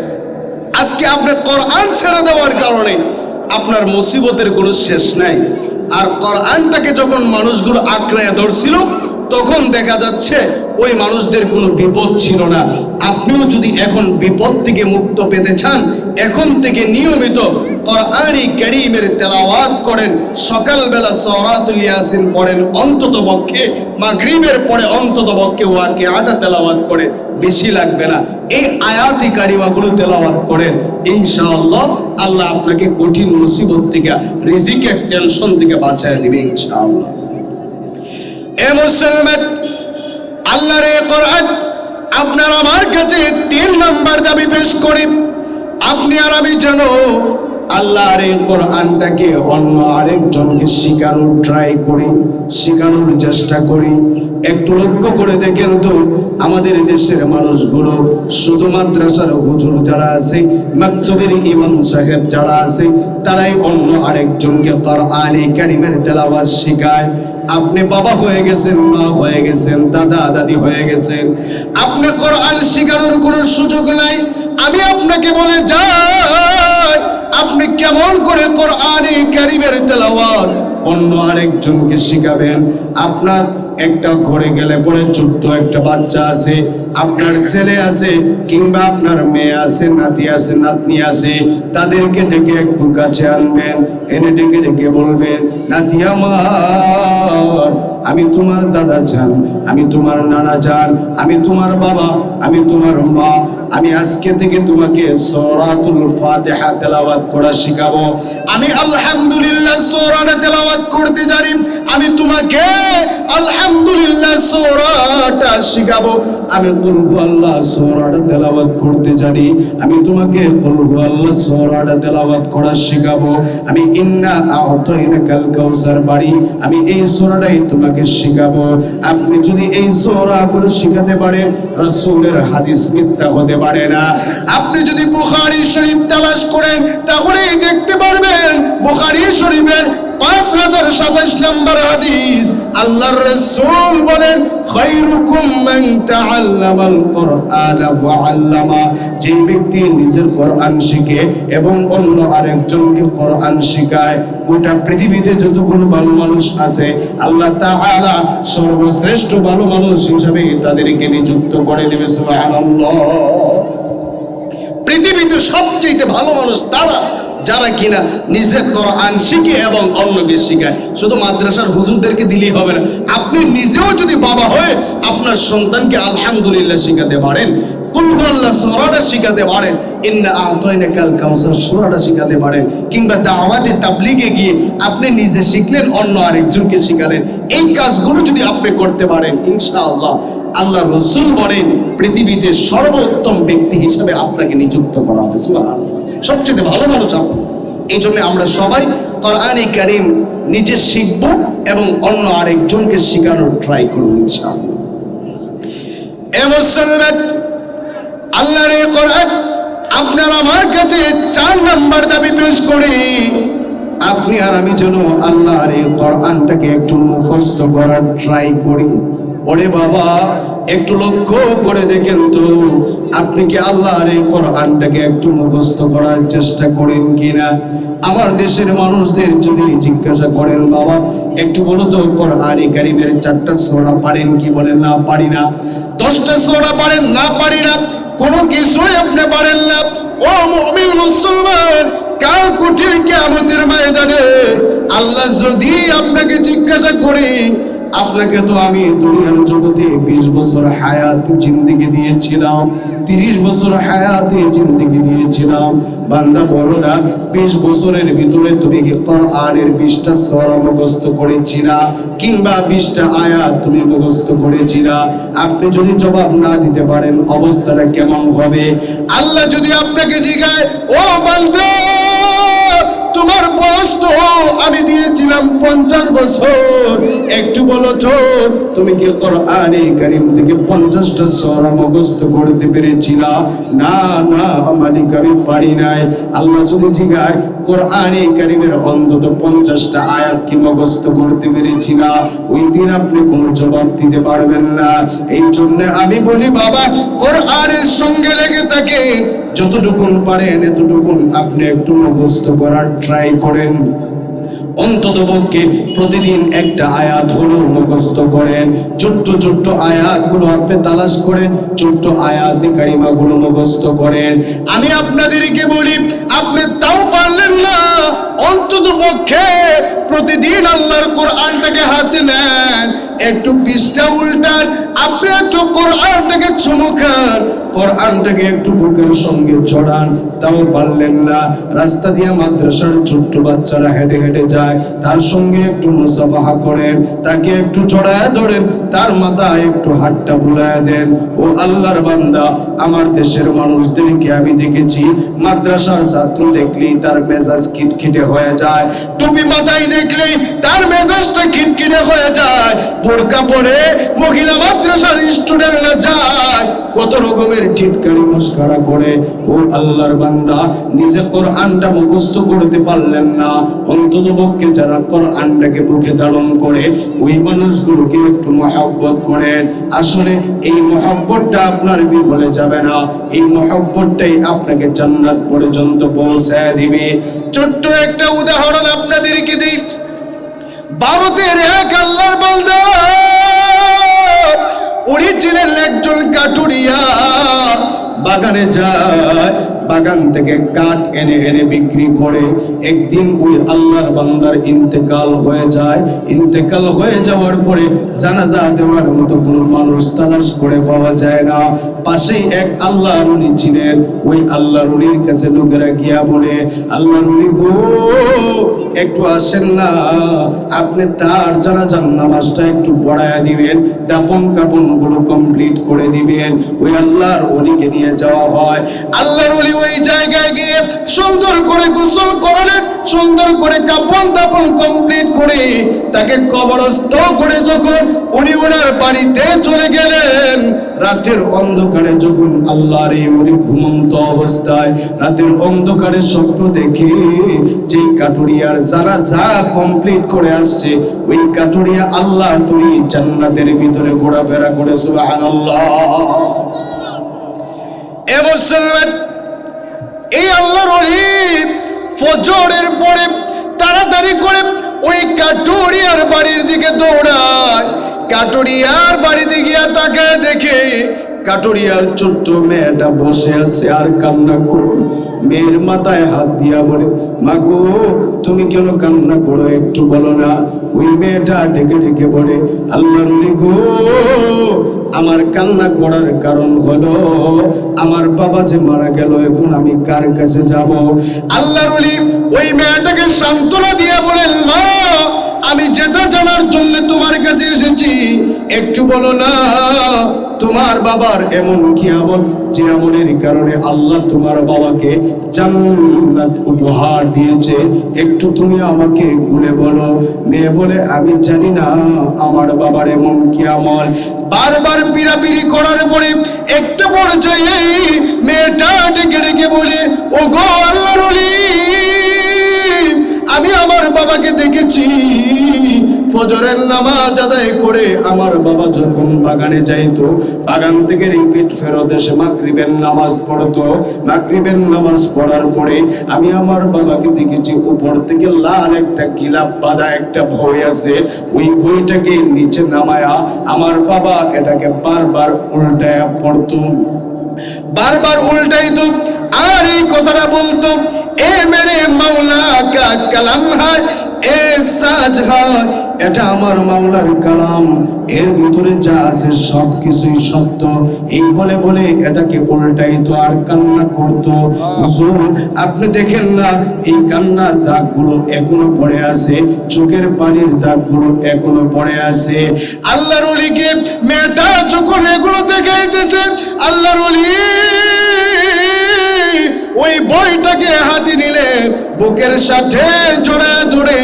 আজকে আপনি কোরআন ছেড়ে দেওয়ার কারণে আপনার মুসিবতের কোনো শেষ নাই। আর কোরআনটাকে যখন মানুষগুলো আঁকড়ায় ধরছিল, তখন দেখা যাচ্ছে ওই মানুষদের কোনো বিপদ ছিল না। আপনিও যদি এখন বিপদ থেকে মুক্ত পেতে চান, এখন থেকে নিয়মিত কোরআন কারীমের তেলাওয়াত করেন, সকালবেলা সূরাতুল ইয়াসিন পড়েন, অন্তত পক্ষে মাগরিবের পরে অন্তত পক্ষে ওয়াকিআটা তেলাওয়াত করেন, বেশি লাগবে না, এই আয়াতি কারিমাগুলো তেলাওয়াত করেন, ইনশাআল্লাহ আল্লাহ আপনাকে কঠিন মুসিবত থেকে, রিজিকের টেনশন থেকে বাঁচায় দিবে ইনশাআল্লাহ। এ মুসলমান, আল্লাহর এই কোরআন আপনার আমার কাছে 3 নাম্বার দাবি পেশ করি, আপনি আর আমি যেন আল্লাহর এই কোরআনটাকে অন্য আরেকজনকে শেখানোর ট্রাই করি, শেখানোর চেষ্টা করি। একটু লক্ষ্য করে দেখেন তো, আমাদের দেশের মানুষগুলো শুধু মাদ্রাসার হুজুর যারা আছে, মাকতবের ইমাম সাহেব যারা আছে, তারাই অন্য আরেকজনকে কোরআন কারীমের তেলাওয়াত শেখায়। আপনি বাবা হয়ে গেছেন, মা হয়ে গেছেন, দাদা দাদি হয়ে গেছেন, আপনি কোরআন শেখানোর কোনো সুযোগ নাই। আমি আপনাকে বলে যাই, আপনি কেমন করে কোরআন কারীমের তেলাওয়াত অন্য আরেকজনকে শেখাবেন? আপনার একটা ঘরে গেলে পরে ছোট্ট একটা বাচ্চা আছে, আপনার ছেলে আছে, কিংবা আপনার মেয়ে আছে, নাতি আছে, নাতনি আছে, তাদেরকে ডেকে একটু কাছে আনবেন, এনে ডেকে ডেকে বলবেন, নাতি আমার, আমি তোমার দাদা চান, আমি তোমার নানা চান, আমি তোমার বাবা, আমি তোমার মা, আমি আজকে থেকে তোমাকে সূরাতুল ফাতিহা তেলাওয়াত করা শেখাবো। আমি আলহামদুলিল্লাহ সূরাটা তেলাওয়াত করতে জানি, আমি তোমাকে আলহামদুলিল্লাহ সূরাটা শেখাবো। আমি কুল হুয়াল্লাহ সূরাটা তেলাওয়াত করতে জানি, আমি তোমাকে কুল হুয়াল্লাহ সূরাটা তেলাওয়াত করা শেখাবো। আমি ইন্না আ'তাইনাকাল কাউসার বাড়ি, আমি এই সূরাটাই তোমাকে শেখাবো। আপনি যদি এই সূরাগুলো শেখাতে পারেন, রাসূলের হাদিস মিথ্যা হতে পারে না। আপনি যদি বুখারী শরীফ তালাশ করেন, তাহলেই দেখতে পারবেন বুখারী শরীফের 5027 নম্বর হাদিস, আল্লাহর রাসূল বলেন, খায়রুকুম মান তাআল্লামাল কুরআনা ওয়া আল্লামা। যে ব্যক্তি নিজের কোরআন শিখে এবং অন্য আরেকজনকে কোরআন শেখায়, গোটা পৃথিবীতে যতগুলো ভালো মানুষ আছে আল্লাহ তাআলা সর্বশ্রেষ্ঠ ভালো মানুষ হিসেবে তাদেরকে নিযুক্ত করে দেবে। সুবহানাল্লাহ। পৃথিবীতে সবচেয়ে ভালো মানুষ তারা যারা কিনা নিজে কোরআন শিখে এবং অন্যকে শেখায়। শুধু মাদ্রাসার হুজুরদেরকে দিলেই হবে না, আপনি নিজেও যদি বাবা হয়ে আপনার সন্তানকে আলহামদুলিল্লাহ শেখাতে পারেন, কুল হুয়াল্লাহ সূরাটা শেখাতে পারেন, ইন্না আ'তাইনাকাল কাউসার সূরাটা শেখাতে পারেন, কিংবা দাওয়াতে তাবলীগে গিয়ে আপনি নিজে শিখলেন, অন্য আরেকজনকে শেখালেন, এই কাজগুলো যদি আপনি করতে পারেন, ইনশাআল্লাহ আল্লাহ রাসূল বলেন পৃথিবীতে সর্বোত্তম ব্যক্তি হিসেবে আপনাকে নিযুক্ত করা হবে। সুবহানাল্লাহ। সবচেয়ে ভালো মানুষ আপনি। এই জন্য আমরা সবাই কোরআনে কারীম নিজে শিখব এবং অন্য আরেকজনকে শেখানোর ট্রাই করব ইনশাআল্লাহ। এ মুসলমান, আল্লাহর এই কোরআন আপনার আমার কাছে 4 নাম্বার দাবি পেশ করি, আপনি আর আমি যেন আল্লাহর এই কোরআনটাকে একটু মুখস্থ করার ট্রাই করি। ওরে বাবা, একটু লক্ষ্য করে দেখেন তো, আপনি কি আল্লাহর এই কোরআনটাকে একটু মুখস্থ করার চেষ্টা করেন কিনা? আমার দেশের মানুষদের যদি জিজ্ঞাসা করেন, বাবা একটু বলো তো কোরআনে কারীমের 4টা সূরা পারেন কি? বলেন না পারি না। 10টা সূরা পারেন না পারি না, কোনো কিছুই আপনি পারেন না। ও মুমিন মুসলমান, কাল কঠিন কিয়ামতের ময়দানে আল্লাহ যদি আপনাকে জিজ্ঞাসা করে, আপনাকে তো আমি দুনিয়ার জগতে 20 বছর হায়াত জিন্দেগি দিয়েছিলাম, 30 বছর হায়াতে জিন্দেগি দিয়েছিলাম, বান্দা বলো না 20 বছরের ভিতরে তুমি কি কোরআনের 20টা সূরা মুখস্থ করেছিলা, কিংবা 20টা আয়াত তুমি মুখস্থ করেছিলা? আপনি যদি জবাব না দিতে পারেন, অবস্থাটা কেমন হবে? আল্লাহ যদি আপনাকে জিজ্ঞাসা, ও বান্দা তোমার বয়স তো আমি দিয়েছিলাম 50 বছর, একটু বলো তো তুমি কি কোরআনে কারীম থেকে 50টা সূরা মুখস্থ করতে পেরেছিলা? না না মালিক, আমি পারি নাই। আল্লাহ যদি জিজ্ঞাসা, কোরআনে কারীমের অন্তত 50টা আয়াত কি মুখস্থ করতে পেরেছিলা? ওই দিন আপনি কোনো জবাব দিতে পারবেন না। এই জন্য আমি বলি, বাবা কোরআনের সঙ্গে লেগে থাকে, যতটুকুন পারেন এতটুকুন আপনি একটু মুখস্থ করার ট্রাই করেন। অন্তত পক্ষে প্রতিদিন একটা আয়াত হলো মুখস্থ করেন। ছোট্ট ছোট্ট আয়াতগুলো আপনি তালাশ করেন, ছোট্ট আয়াতে কারিমাগুলো মুখস্থ করেন। আমি আপনাদেরকে বলি, আপনি তাও পারলেন না, অন্তত পক্ষে প্রতিদিন আল্লাহর কোরআনটাকে হাতে নেন, একটু পৃষ্ঠা উল্টান, আপনি একটু কোরআনটাকে চুমু খান, কোরআনটাকে একটু বুকের সঙ্গে চড়ান, তাও পারলেন না। রাস্তা দিয়ে মাদ্রাসার ছোট্ট বাচ্চারা হেঁটে হেঁটে যায়, তার সঙ্গে একটু মুসাফাহা করেন, তাকে একটু চড়ায় ধরেন, তার মাথায় একটু হাতটা বুলায় দেন। ও আল্লাহর বান্দা, আমার দেশের মানুষদেরকে আমি দেখেছি, মাদ্রাসার ছাত্র দেখলেই তার মেজাজ খিটখিটে হয়ে যায়, টুপি মাথায় দেখলেই তার মেজাজটা খিটখিটে হয়ে যায়, বোরকা পরে মহিলা মাদ্রাসার স্টুডেন্টরা যায়, কত রকমের টিটকারি মস্করা করে। ও আল্লাহর বান্দা, নিজে কোরআনটা মুখস্থ করতে পারলেন না, অন্তত পক্ষে যারা কোরআনটাকে বুকে ধারণ করে ওই মানুষগুলোকে একটু মহব্বত করেন। আসলে এই মহব্বতটা আপনার বিফলে যাবে না, এই মহব্বতটাই আপনাকে জান্নাত পর্যন্ত পৌঁছায় দিবে। ছোট্ট একটা উদাহরণ আপনাদেরকে দিই। ভারতের এক আল্লাহর বান্দা, উনি ছিলেন একজন কাঠুরিয়া, বাগানে যায়, বাগান থেকে কাঠ এনে এনে বিক্রি করে। একদিন ওই আল্লাহর বান্দার ইন্তেকাল হয়ে যায়। ইন্তেকাল হয়ে যাওয়ার পরে জানাজা দেওয়ার মতো কোনো মানুষ তালাশ করে পাওয়া যায় না। পাশেই এক আল্লাহর ওলি ছিলেন, ওই আল্লাহর ওলির কাছে লোকেরা গিয়া বলে, আল্লাহর ওলি গো, একটু আসেন না, আপনি তার জানাজার নামাজটা একটু পড়ায়া দিবেন, দাপন কাপন গুলো কমপ্লিট করে দিবেন। ওই আল্লাহর ওলিকে নিয়ে যাওয়া হয়। আল্লাহর ওলি ওই জায়গায় গিয়ে সুন্দর করে গোসল করালেন, সুন্দর করে কাফন দাফন কমপ্লিট করে তাকে কবরস্থ করে যখন উনি ওনার বাড়িতে চলে গেলেন, রাতের অন্ধকারে যখন আল্লাহর এই উনি ঘুমন্ত অবস্থায় রাতের অন্ধকারে স্বপ্ন দেখে যে কাটুরিয়ার জানাজা কমপ্লিট করে আসছে, ওই কাটুরিয়া আল্লাহর তৈরি জান্নাতের ভিতরে ঘোরাফেরা করে। সুবহানাল্লাহ। এ মুসলমান, এই আল্লাহর ওলি ফজরের পরে তাড়াতাড়ি করে ওই কাটুরিয়ার বাড়ির দিকে দৌড়ায়। কাটুরিয়ার বাড়িতে গিয়া তাকায় দেখে কাটুরিয়ার ছোট্ট মেয়েটা বসে আছে আর কান্না করো। মেয়ের মাথায় হাত দিয়া বলে, মা গো তুমি কেন কান্না করো, একটু বলো না। ওই মেয়েটা ডেকে ডেকে বলে, আল্লাহর ওলি গো, আমার কান্না করার কারণ হলো আমার বাবা যে মারা গেল, এখন আমি কার কাছে যাব? আল্লাহর ওলি ওই মেয়েটাকে সান্ত্বনা দিয়ে বলেন, মা আমি যেটা জানার জন্য তোমার কাছে এসেছি, একটু বলো না তোমার বাবার এমন কি আমল যে আমলের কারণে আল্লাহ তোমার বাবাকে জান্নাত উপহার দিয়েছে, একটু তুমি আমাকে খুলে বলো। মেয়ে বলে, আমি জানি না আমার বাবার এমন কি আমল। বারবার পিরাপিরি করার পরে একটা পর্যায়ে মেয়েটা ডেকে ডেকে বলে, ও গো আল্লাহর ওলি, আমি আমার বাবাকে দেখেছি ফজরের নামাজ আদায় করে আমার বাবা যখন বাগানে যাইতো, বাগান থেকে রিপিট ফেরত এসে মাগরিবের নামাজ পড়তো। মাগরিবের নামাজ পড়ার পরে আমি আমার বাবাকে দেখেছি উপর থেকে লাল একটা গিলাপ বাঁধা একটা বই আছে, ওই বইটাকে নিচে নামায়া আমার বাবা এটাকে বারবার উল্টায়া পড়তো, বারবার উল্টাইতো আর এই কথাটা বলতো, এ মেরে মাওলা কা কালাম হায়, এ সাজ হায়, এটা আমার মাওলার কালাম, এর ভিতরে যা আছে সব কিছুই সত্য। এই বলে বলে এটাকে উল্টাইতো আর কান্না করতো। হুজুর আপনি দেখেন না এই কান্নার দাগগুলো এখনো পড়ে আছে, চোখের পানির দাগগুলো এখনো পড়ে আছে। আল্লাহর ওলিকে মেয়েটা যখন এগুলো দেখাইতেছে, আল্লাহর ওলি ওই বইটাকে হাতে নিলে বুকের সাথে জড়ে ধরে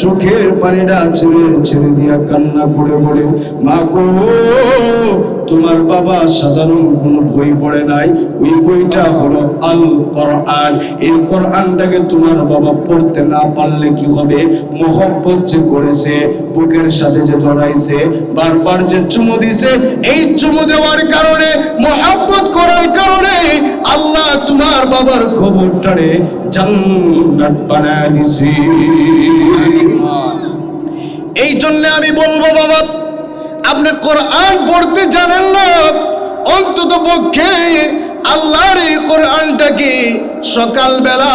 চোখের পানিটা ছেড়ে ছেড়ে দিয়া কান্না করে বলে, মা গো তোমার বাবা সাধারণ কোনো বই পড়ে নাই, ওই বইটা হলো আল কোরআন। এই কোরআনটাকে তোমার বাবা পড়তে না পারলে কি হবে? মহব্বত যে করেছে, বুকের সাথে যে ধরাইছে, বারবার যে চুমু দিছে, এই চুমু দেওয়ার কারণে, মহব্বত করার কারণে আল্লাহ তোমার বাবার খবরটারে জান্নাত বানায় দিছে। এই জন্য আমি বলবো বাবা, আপনি কোরআন পড়তে জানেন না, অন্তত পক্ষে আল্লাহর এই কোরআনটাকে সকালবেলা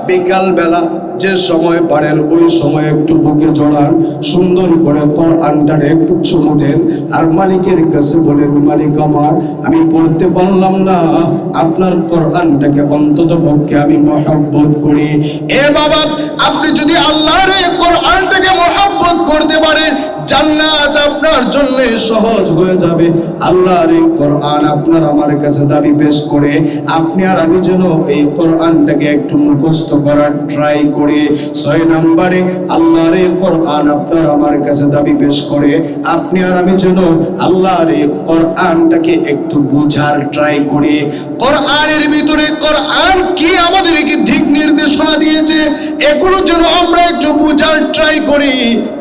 বিকালবেলা যে সময় পারেন ওই সময় একটু বুকে জড়ান, সুন্দর করে কোরআনটারে একটু চুমু দেন আর মালিকের কাছে বলেন, মালিক আমার, আমি পড়তে পারলাম না, আপনার কোরআনটাকে অন্তত পক্ষে আমি মহব্বত করি। এ বাবা, আপনি যদি আল্লাহর এই কোরআনটাকে মহব্বত করতে পারেন, জান্নাত আপনার জন্য সহজ হয়ে যাবে। আল্লাহর এই কোরআন আপনার আমার কাছে দাবি পেশ করে আপনি আর আমি যেন এই কোরআনটাকে একটু মুখস্থ করার ট্রাই করি। 6 নম্বরে আল্লাহর এই কোরআন আপনার আমার কাছে দাবি পেশ করে আপনি আর আমি যেন আল্লাহর এই কোরআনটাকে একটু বোঝার ট্রাই করি। কোরআনের ভিতরে কোরআন কি আমাদেরকে দিক নির্দেশনা দিয়েছে, এগুলো যেন আমরা একটু বোঝার ট্রাই করি।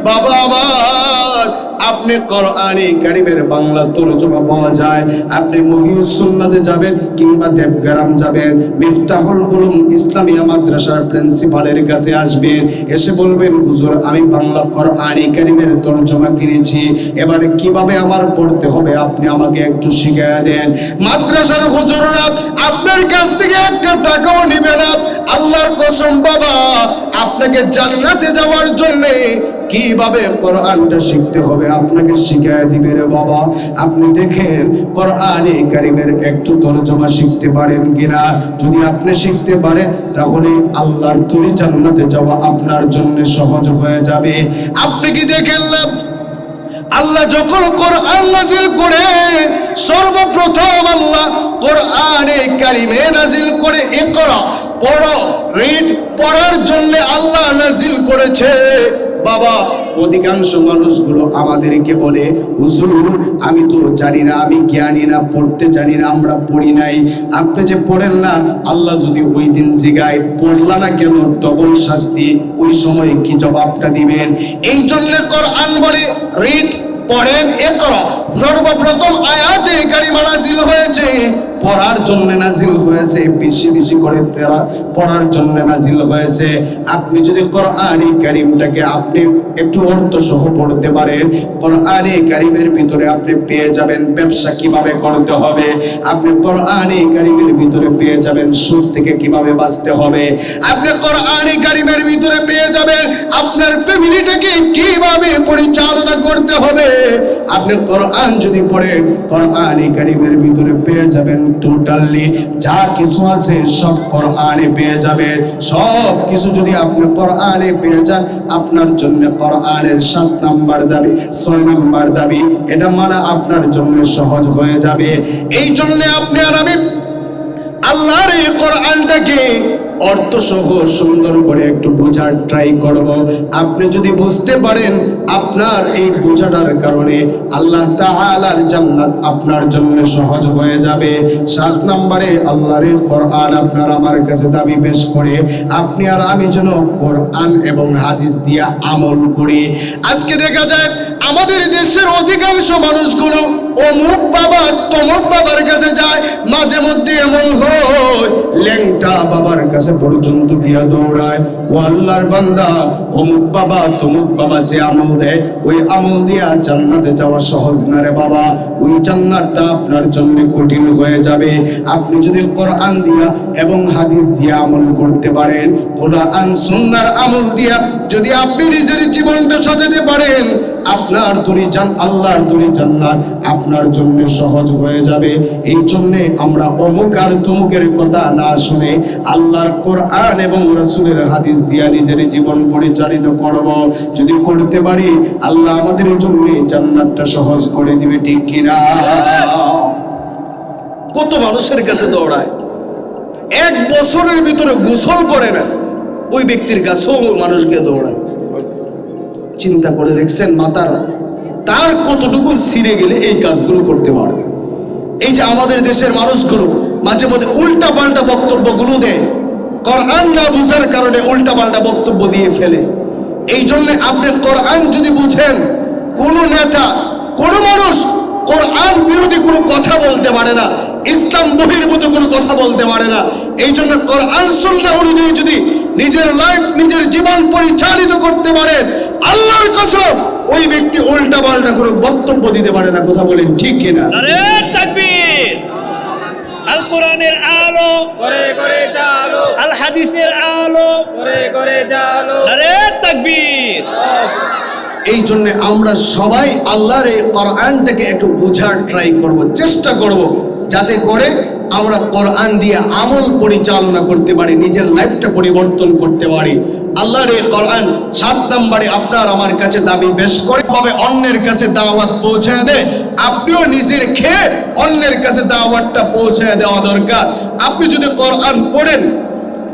বাবা আমার, আপনি কোরআনে কারিমের বাংলা তরজমা পাওয়া যায়, আপনি মহিউস সুন্নাতে যাবেন কিংবা দেবগ্রাম যাবেন, মিফতাহুল উলুম ইসলামিয়া মাদ্রাসার প্রিন্সিপালের কাছে আসবেন, এসে বলবেন, হুজুর আমি বাংলা কোরআনে কারিমের তরজমা কিনেছি, এবারে কিভাবে আমার পড়তে হবে আপনি আমাকে একটু শিখিয়ে দেন। মাদ্রাসার হুজুররা আপনার কাছ থেকে একটা টাকাও নেবে না। আল্লাহর কসম বাবা, আপনাকে জান্নাতে যাওয়ার জন্য কিভাবে কোরআনটা শিখতে হবে আপনাকে শিখিয়ে দিবে রে বাবা। আপনি দেখেন কোরআনে কারিমের একটু তরজমা শিখতে পারেন কিনা। যদি আপনি শিখতে পারেন তাহলে আল্লাহর তৈরি জান্নাতে যাওয়া আপনার জন্য সহজ হয়ে যাবে। আপনি কি দেখেন না, আল্লাহ যখন কোরআন নাযিল করে সর্বপ্রথম আল্লাহ কোরআন কোরআনে কারিমে নাজিল করে ইকরা, পড়ো, রিড, পড়ার জন্য আল্লাহ নাজিল করেছে। বাবা, অধিকাংশ মানুষগুলো আমাদেরকে বলে, হুজুর আমি তো জানি না, আমি জ্ঞানী না, পড়তে জানি না, আমরা পড়ি নাই। আপনি যে পড়েন না, আল্লাহ যদি ওই দিন জিগায় পড়লা না কেন, ডবল শাস্তি, ওই সময় কি জবাবটা দিবেন? এই জন্য কোরআন বলে রিড, পড়েন, ইকরা। সর্বপ্রথম আয়াতে কারিমা নাজিল হয়েছে পড়ার জন্য নাজিল হয়েছে, বেশি বেশি করে পড়ার জন্য নাজিল হয়েছে। আপনি যদি কোরআনে কারিমটাকে আপনি একটু অর্থ সহ পড়তে পারেন, কোরআনে কারিমের ভিতরে আপনি পেয়ে যাবেন ব্যবসা কিভাবে করতে হবে, আপনি কোরআনে কারিমের ভিতরে পেয়ে যাবেন সুদ থেকে কিভাবে বাঁচতে হবে, আপনি কোরআনে কারিমের ভিতরে পেয়ে যাবেন আপনার ফ্যামিলিটাকে কিভাবে পরিচালনা করতে হবে। আপনি কোরআন যদি পড়েন, কোরআনে কারিমের ভিতরে পেয়ে যাবেন টোটালি যা কিছু আছে সব কোরআনে পেয়ে যাবেন। সব কিছু যদি আপনি কোরআনে পেয়ে যান, আপনার জন্য কোরআনের 7 নাম্বার দাবি, 6 নাম্বার দাবি, এটা মানা আপনার জন্য সহজ হয়ে যাবে। এই জন্য আপনি আর আমি আল্লাহর এই কোরআনটাকে অর্থ সহ সুন্দর করে একটু বোঝার ট্রাই করব। আপনি যদি বুঝতে পারেন, আপনার এই বোঝাটার কারণে আল্লাহ তাআলার জান্নাত আপনার জন্য সহজ হয়ে যাবে। 7 নম্বরে আল্লাহর এই কোরআন আপনার আমার কাছে দাবি পেশ করে আপনি আর আমি যেন কোরআন এবং হাদিস দিয়ে আমল করি। আজকে দেখা যায় আমাদের দেশের অধিকাংশ মানুষগুলো অমুক বাবা তমুক বাবার কাছে যায়, মাঝে মধ্যে এমন হয় ল্যাংটা বাবার কাছে পর্যন্ত গিয়া দৌড়ায়। ও আল্লাহর বান্দা, অমুক বাবা তমুক বাবা যে আমল দেয়, ওই আমল দিয়া জান্নাতে যাওয়া সহজ না রে বাবা, ওই জান্নাতটা আপনার জন্য কঠিন হয়ে যাবে। আপনি যদি কোরআন দিয়া এবং হাদিস দিয়া আমল করতে পারেন, কোরআন সুন্নাহর আমল দিয়া যদি আপনি নিজের জীবনটা সাজাতে পারেন, আপনার তরি আল্লাহর তরি জান্নাত আপনার জন্য সহজ হয়ে যাবে। এই জন্যে আমরা অমুক আর তমুকের কথা না শুনে আল্লাহর কোরআন এবং রাসূলের হাদিস দিয়া নিজের জীবন পরিচালিত করব। যদি করতে পারি, আল্লাহ আমাদের জন্য জান্নাতটা সহজ করে দিবে, ঠিক কিনা? কত মানুষের কাছে দৌড়ায়, 1 বছরের ভিতরে গোসল করে না, ওই ব্যক্তির কাছেও মানুষকে দৌড়ায়। চিন্তা করে দেখছেন মাতার তার কতটুকু ছিঁড়ে গেলে এই কাজগুলো করতে পারে? এই যে আমাদের দেশের মানুষগুলো মাঝে মধ্যে উল্টা পাল্টা বক্তব্যগুলো দেয়, কোরআন না বুঝার কারণে উল্টা পাল্টা বক্তব্য দিয়ে ফেলে। এই জন্য আপনি কোরআন যদি বুঝেন, কোন নেতা কোন মানুষ কোরআন বিরোধী কোনো কথা বলতে পারে না, ইসলাম বহির্ভূত কোনো কথা বলতে পারে না। এই জন্য কোরআন সুন্নাহ অনুযায়ী যদি নিজের লাইফ নিজের জীবন পরিচালিত করতে পারে, আল্লাহর কসম ওই ব্যক্তি উল্টা পাল্টা কোনো বক্তব্য দিতে পারে না। কথা বলেন ঠিক কিনা? নারে তাকবীর! আল কোরআনের আলো করে করে জালো, আল হাদিসের আলো করে করে জালো, নারে তাকবীর! এই জন্য আমরা সবাই আল্লাহর এই কোরআনটাকে একটু বোঝার ট্রাই করব, চেষ্টা করব, যাতে করে আমরা কোরআন দিয়ে আমল পরিচালনা করতে পারি, নিজের লাইফটা পরিবর্তন করতে পারি। আল্লাহর এই কোরআন 7 নম্বরে আপনার আমার কাছে দাবি পেশ করে ভাবে অন্যের কাছে দাওয়াত পৌঁছে দেয়। আপনিও নিজের খেয়ে অন্যের কাছে দাওয়াতটা পৌঁছে দেওয়া দরকার। আপনি যদি কোরআন পড়েন,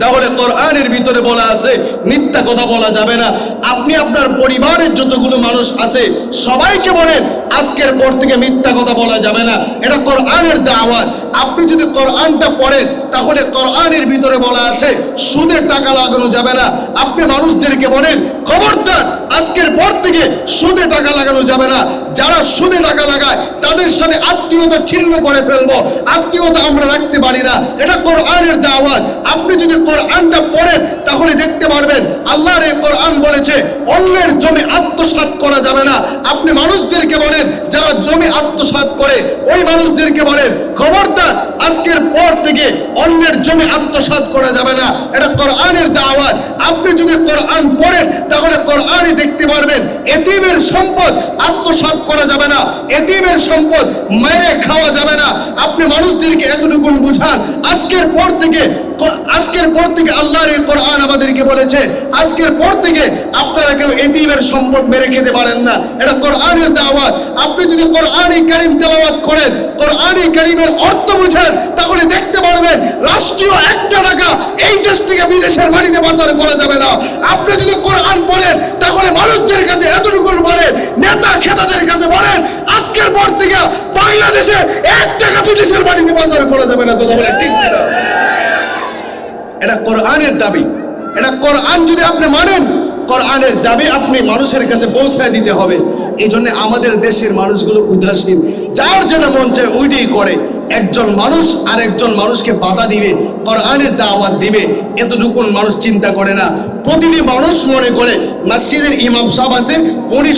তাহলে কোরআনের ভিতরে বলা আছে মিথ্যা কথা বলা যাবে না। আপনি আপনার পরিবারের যতগুলো মানুষ আছে সবাইকে বলেন আজকের পর থেকে মিথ্যা কথা বলা যাবে না, এটা কোরআনের দাওয়াত। আপনি যদি কোরআনটা পড়েন, তাহলে কোরআনের ভিতরে বলা আছে সুদের টাকা লাগানো যাবে না। আপনি মানুষদেরকে বলেন খবরদার আজকের পর থেকে সুদে টাকা লাগানো যাবে না, যারা সুদে টাকা লাগায় তাদের সাথে আত্মীয়তা ছিন্ন করে ফেলবো, আত্মীয়তা আমরা রাখতে পারি না, এটা কোরআনের দাওয়াত। আপনি যদি কোরআনটা পড়েন তাহলে দেখতে পারবেন আল্লাহর এই কোরআন বলেছে অন্যের জমি আত্মসাৎ করা যাবে না। আপনি মানুষদেরকে বলেন যারা জমি আত্মসাৎ করে, ওই মানুষদেরকে বলেন খবরদার আজকের পর থেকে অন্যের জমি আত্মসাৎ করা যাবে না, এটা কোরআনের দাওয়াত। আপনি যদি কোরআন পড়েন তাহলে কোরআনে দেখতে পারবেন এতিমের সম্পদ আত্মসাৎ করা যাবে না, এতিমের সম্পদ মেরে খাওয়া যাবে না। আপনি মানুষদেরকে এতটুকু বুঝান। আজকের পর থেকে আল্লাহর এই কোরআন আমাদেরকে বলেছে আজকের পর থেকে আপনারা কেউ এতিমের সম্পদ মেরে খেতে পারেন না, এটা কোরআনের দাওয়াত। আপনি যদি কোরআনে কারীম তেলাওয়াত করেন, কোরআনে কারীমের অর্থ বুঝেন তাহলে দেখতে পারবেন রাষ্ট্রীয় 1 টাকা এই দেশ থেকে বিদেশের মাটিতে পাচার করা যাবে না। আপনি যদি কোরআন পড়েন তাহলে মানুষদের কাছে এতটুকু বলেন, নেতা খেতাদের কাছে বলেন, আজকের পর থেকে বাংলাদেশে 1 টাকা বিদেশের মাটিতে পাচার করা যাবে না। কথা বলেন ঠিক না? এটা কোরআনের দাবি। এটা কোরআন যদি আপনি মানেন, কোরআনের দাবি আপনি মানুষের কাছে পৌঁছায় দিতে হবে। এই জন্য আমাদের দেশের মানুষগুলো উদাসীন, যার যেটা মন চায় ওইটাই করে। একজন মানুষ আর একজন মানুষকে বাধা দিবে, কোরআনের দাওয়াত দিবে, এতটুকুন মানুষ চিন্তা করে না। প্রতিটি মানুষ মনে করে মসজিদের ইমাম সাহেব আছে, উনি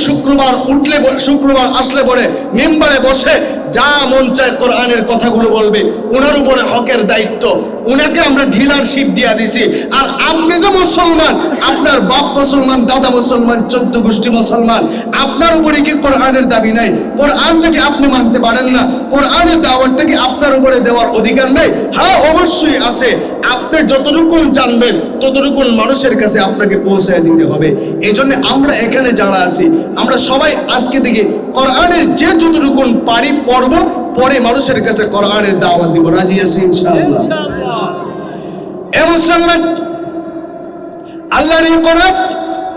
শুক্রবার আসলে পরে মেম্বারে বসে যা মন চায় কোরআনের কথাগুলো বলবে, ওনার উপরে হকের দায়িত্ব, উনাকে আমরা ডিলারশিপ দিয়ে দিছি। আর আপনি যে মুসলমান, আপনার বাপ মুসলমান, দাদা মুসলমান, 14 গোষ্ঠী মুসলমান, আপনার উপরে কি কোরআনের দাবি নাই? কোরআনটাকে আপনি মানতে পারেন না? কোরআনের দাওয়াতটাকে আপনার উপরে দেওয়ার অধিকার নাই? হ্যাঁ, অবশ্যই আছে। আপনি যতটুকু জানবেন ততটুকু মানুষের কাছে আপনাকে পৌঁছায় দিতে হবে। এই জন্য আমরা এখানে যারা আছি, আমরা সবাই আজকে থেকে কোরআনের যে যতটুকু পারি পড়ব, পরে মানুষের কাছে কোরআনের দাওয়াত দিব। রাজি আছি ইনশাআল্লাহ? এ মুসলমান, আল্লাহর এই কোরআন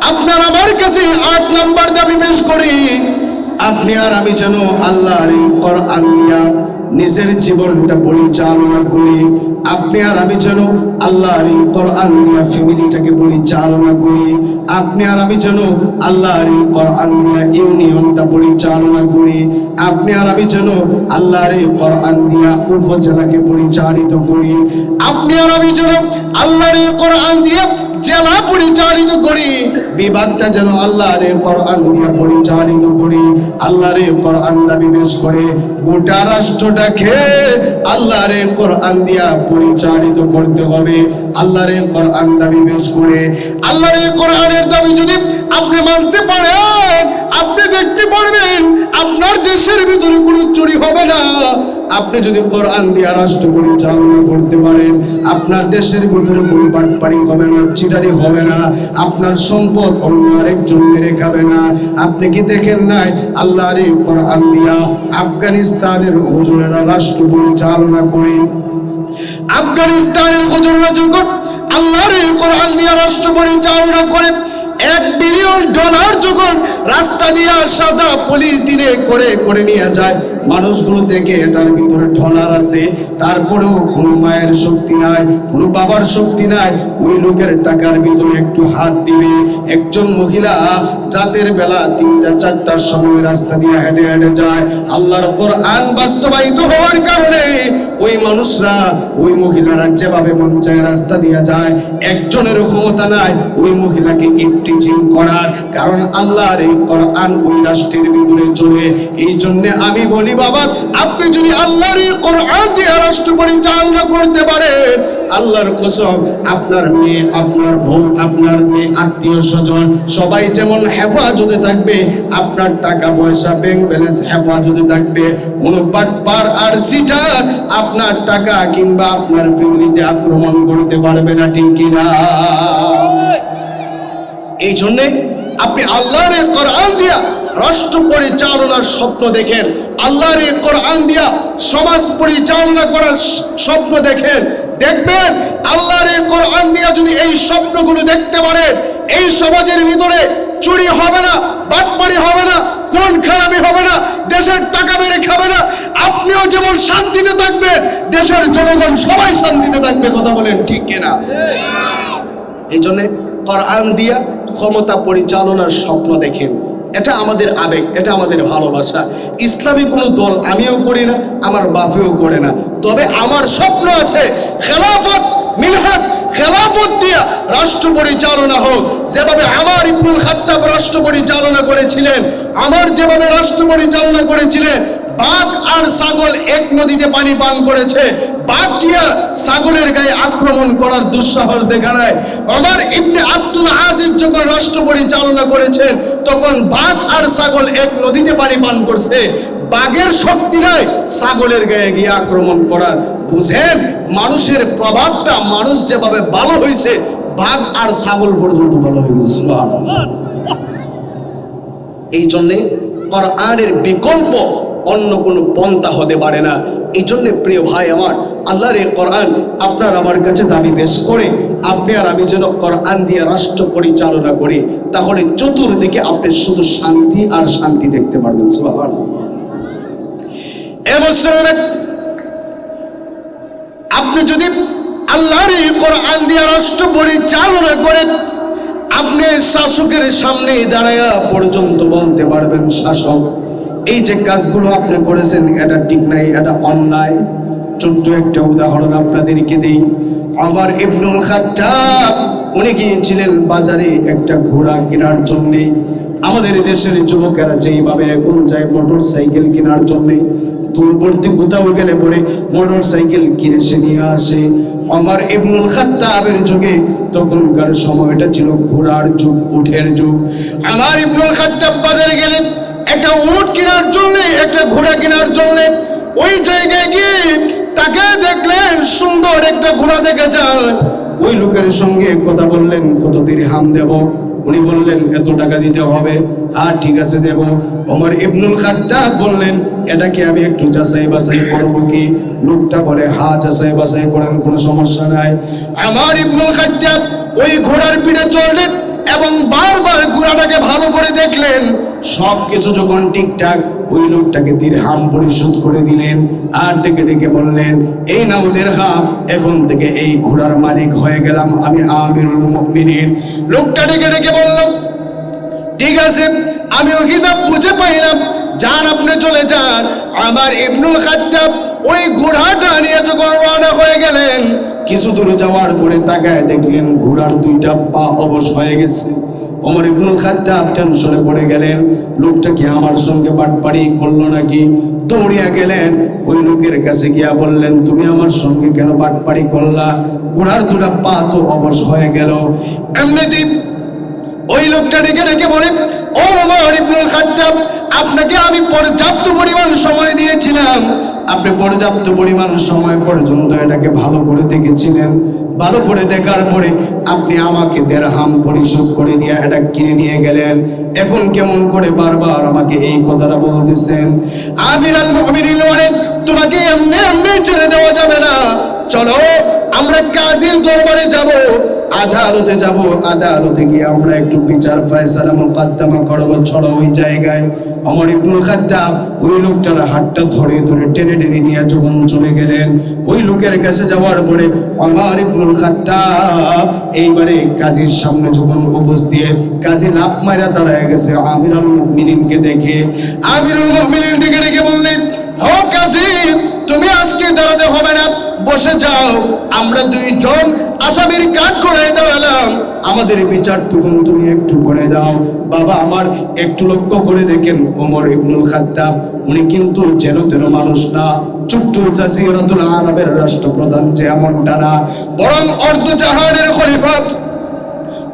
আপনার আমার কাছে 8 নম্বর দাবি পেশ করি, আপনি আর আমি যেন আল্লাহর এই কোরআন দিয়া নিজের জীবনটা পরিচালনা করি। আপনি আর আমি যেন আল্লাহর এই কোরআন দিয়া ফ্যামিলিটাকে পরিচালনা করি। আপনি আর আমি যেন আল্লাহর এই কোরআন দিয়া ইউনিয়নটা পরিচালনা করি। আপনি আর আমি যেন আল্লাহর এই কোরআন দিয়া উপজেলাকে পরিচালিত করি। আপনি আর আমি যেন আল্লাহর এই কোরআন দিয়া জেলা পরিচালিত করি। বিভাগটা যেন আল্লাহর এই কোরআন দিয়া পরিচালিত করি। আল্লাহর এই কোরআন দাবি পেশ করে গোটা রাষ্ট্রটাকে আল্লাহর এই কোরআন দিয়া পরিচালিত করতে হবে। আল্লাহর এই কোরআন দাবি পেশ করে আল্লাহর এই কোরআনের দাবি যদি আপনি মানতে পারেন, আপনি দেখতে পারবেন আপনার দেশের ভিতরে কোনো চুরি হবে না। আপনি যদি কোরআন দিয়া রাষ্ট্র পরিচালনা করতে পারেন, আপনার দেশের ভিতরে কোনো বাটপাড়ি হবে না, চিটারি হবে না, আপনার সম্পদ অন্য আরেকজন মেরে খাবে না। আপনি কি দেখেন নাই আল্লাহর এই কোরআন দিয়া আফগানিস্তানের হুজুরেরা রাষ্ট্র পরিচালনা করে? আফগানিস্তানের হুজুররা যখন আল্লাহর এই কোরআন দিয়া রাষ্ট্র পরিচালনা করে, $1 বিলিয়ন যখন রাস্তা দিয়া সাদা পলিথিনে করে নিয়ে যায়, মানুষগুলো থেকে এটার ভিতরে ঢলার আছে, তারপরেও কোনো মায়ের শক্তি নাই, কোনো বাবার শক্তি নাই, ওই লোকের টাকার ভিতরে একটু হাত দিবে। একজন মহিলা রাতের বেলা 3টা-4টার সময় রাস্তা দিয়ে হেঁটে হেঁটে যায়। আল্লাহর কোরআন বাস্তবায়িত হওয়ার কারণে ওই মানুষরা, ওই মহিলারা যেভাবে মন চায় রাস্তা দিয়ে যায়, একজনের ক্ষমতা নাই ওই মহিলাকে টিচিং করার, কারণ আল্লাহর এই কোরআন ওই রাষ্ট্রের ভিতরে চলে। এই জন্য আমি বলি বাবা, আপনি যদি আল্লাহর এই কোরআন দিয়ে রাষ্ট্র পরিচালনা করতে পারেন, আল্লাহর কসম আপনার মেয়ে, আপনার বোন, আপনার মেয়ে, আত্মীয় স্বজন সবাই যেমন হেফাজতে থাকবে, আপনার টাকা পয়সা ব্যাংক ব্যালেন্স হেফাজতে থাকবে। কোনো বাটপার আর সিটার আপনার টাকা কিংবা আপনার ফ্যামিলিতে আক্রমণ করতে পারবে না, ঠিক কিনা? এই জন্যে আপনি আল্লাহর এই কোরআন দিয়া রাষ্ট্র পরিচালনার স্বপ্ন দেখেন, আল্লাহর এই কোরআন দিয়া সমাজ পরিচালনা করার স্বপ্ন দেখেন। দেখবেন আল্লাহর এই কোরআন দিয়া যদি এই স্বপ্নগুলো দেখতে পারেন, এই সমাজের ভিতরে চুরি হবে না, বাটপাড়ি হবে না, কোন খারাপি হবে না, দেশের টাকা মেরে খাবে না। আপনিও যেমন শান্তিতে থাকবেন, দেশের জনগণ সবাই শান্তিতে থাকবে। কথা বলেন ঠিক কিনা? এই জন্য কোরআন দিয়া ক্ষমতা পরিচালনার স্বপ্ন দেখেন। এটা আমাদের আবেগ, এটা আমাদের ভালোবাসা। ইসলামী কোনো দল আমিও করি না, আমার বাপেও করে না, তবে আমার স্বপ্ন আছে খেলাফত, মিনহাজ খেলাফত দিয়া রাষ্ট্র পরিচালনা হোক। যেভাবে আমার ইবনুল খাত্তাব রাষ্ট্র পরিচালনা করেছিলেন, আমার যেভাবে রাষ্ট্র পরিচালনা করেছিলেন, বাঘ আর ছাগল এক নদীতে পানি পান করেছে, বাঘ গিয়া ছাগলের গায়ে আক্রমণ করার দুঃসাহস দেখায়। ওমর ইবনে আব্দুল আজিজ যখন রাষ্ট্র পরিচালনা করেছেন, তখন বাঘ আর ছাগল এক নদীতে পানি পান করছে, বাঘের শক্তি নাই ছাগলের গায়ে গিয়ে আক্রমণ করার। বুঝেন মানুষের প্রভাবটা, মানুষ যেভাবে ভালো হয়েছে, বাঘ আর ছাগল পর্যন্ত ভালো হয়ে গেছে। এই জন্যে কোরআনের বিকল্প অন্য কোনো পন্থা হতে পারে না। এই জন্য প্রিয় ভাই আমার, আল্লাহর এই কোরআন আপনার আমার কাছে দাবি পেশ করে আপনি আর আমি যেন কোরআন দিয়ে রাষ্ট্র পরিচালনা করি, তাহলে চতুর্দিকে আপনি শুধু শান্তি আর শান্তি দেখতে পারবেন। সুবহানাল্লাহ। আপনি যদি আল্লাহর এই কোরআন দিয়ে রাষ্ট্র পরিচালনা করেন, আপনি শাসকের সামনে দাঁড়ায়া পর্যন্ত বলতে পারবেন, শাসক এই যে কাজগুলো আপনি করেছেন এটা ঠিক নাই, এটা অন্যায়। ছোট্ট একটা উদাহরণ আপনাদেরকে দেই। ওমর ইবনুল খাত্তাব উনি গিয়েছিলেন বাজারে একটা ঘোড়া কেনার জন্যে। আমাদের দেশের যুবকেরা যেইভাবে এখন যায় মোটর সাইকেল কেনার জন্যে, দূরবর্তী কোথাও গেলে পরে মোটর সাইকেল কিনে সে নিয়ে আসে। ওমর ইবনুল খাত্তাবের যুগে তখনকার সময়টা ছিল ঘোড়ার যুগ, উটের যুগ। ওমর ইবনুল খাত্তাব বাজারে গেলেন একটা উট কেনার জন্য, একটা ঘোড়া কেনার জন্য। ওই জায়গায় গিয়ে তাকে দেখলেন সুন্দর একটা ঘোড়া দেখে যান। ওই লোকের সঙ্গে কথা বললেন, কত দিরহাম দেব? উনি বললেন এত টাকা দিতে হবে। হ্যাঁ ঠিক আছে দেব। ওমর ইবনুল খাত্তাব বললেন এটাকে আমি একটু যাচাই বাছাই করবো কি? লোকটা বলে হ্যাঁ যাচাই বাছাই করেন, কোনো সমস্যা নাই। ওমর ইবনুল খাত্তাব ওই ঘোড়ার পিঠে চড়লেন এবং বারবার ঘোড়াটাকে ভালো করে দেখলেন। সব কিছু যখন ঠিকঠাক, ওই লোকটাকে দিরহাম পরিশোধ করে দিলেন আর ডেকে ডেকে বললেন এই নাও দিরহাম, এখন থেকে এই ঘোড়ার মালিক হয়ে গেলাম আমি, আমিরুল মুমিনিন। লোকটা ডেকে ডেকে বলল ঠিক আছে, আমিও হিসাব বুঝে পাইলাম, যান আপনি চলে যান। আমার ইবনুল খাত্তাব ওই ঘোড়াটা নিয়ে যখন রওনা হয়ে গেলেন, কিছু দূর যাওয়ার পরে তাকায় দেখলেন ঘোড়ার দুইটা পা অবশ হয়ে গেছে। ওমর ইবনুল খাত্তাব টেনশনে পড়ে গেলেন, লোকটা কি আমার সঙ্গে বাটপারি করলো নাকি? দৌড়িয়া গেলেন ওই লোকের কাছে গিয়া বললেন তুমি আমার সঙ্গে কেন বাটপারি করলা? ঘোড়ার দুটা পা তো অবশ হয়ে গেল। এমনিতে ওই লোকটা ডেকে ডেকে বলে ও ওমর ইবনুল খাত্তাব, আপনাকে আমি পর্যাপ্ত পরিমাণ সময় দিয়েছিলাম, আপনি পর্যাপ্ত পরিমাণ সময় পর্যন্ত এটাকে ভালো করে দেখেছিলেন। ভালো করে দেখার পরে আপনি আমাকে দিরহাম পরিশোধ করে দিয়ে এটা কিনে নিয়ে গেলেন। এখন কেমন করে বারবার আমাকে এই কথাটা বলতেছেন? আমিরুল মুমিনিন বলেন তোমাকে এমনি এমনি ছেড়ে দেওয়া যাবে না, চলো আমরা কাজীর দরবারে যাব, আদালতে যাব, আদালতে গিয়ে আমরা একটু বিচার ফয়সালা মুকদ্দমা করব। চলো ওই জায়গায়। ওমর ইবনুল খাত্তাব ওই লোকটার হাতটা ধরে ধরে টেনে টেনে নিয়ে যখন চলে গেলেন, ওই লোকের কাছে যাওয়ার পরে ওমর ইবনুল খাত্তাব এইবারে কাজীর সামনে যখন উপস্থিত, কাজী লাফ মারা দাঁড়ায় গেছে আমিরুল মুমিনিনকে দেখে। আমিরুল মুমিনিন ডেকে ডেকে বললেন ও কাজী, তুমি আজকে দাঁড়াতে হবে না, বসে যাও, আমরা দুইজন আসামির কাঠ করে দাঁড়ালাম, আমাদের বিচারটুকুন তুমি একটু করে দাও। বাবা আমার একটু লক্ষ্য করে দেখেন ওমর ইবনুল খাত্তাব উনি কিন্তু যেন তেন মানুষ না, ছোট্ট জাজিরাতুল আরবের রাষ্ট্রপ্রধান যে এমনটা না, বরং অর্ধজাহানের খলিফা,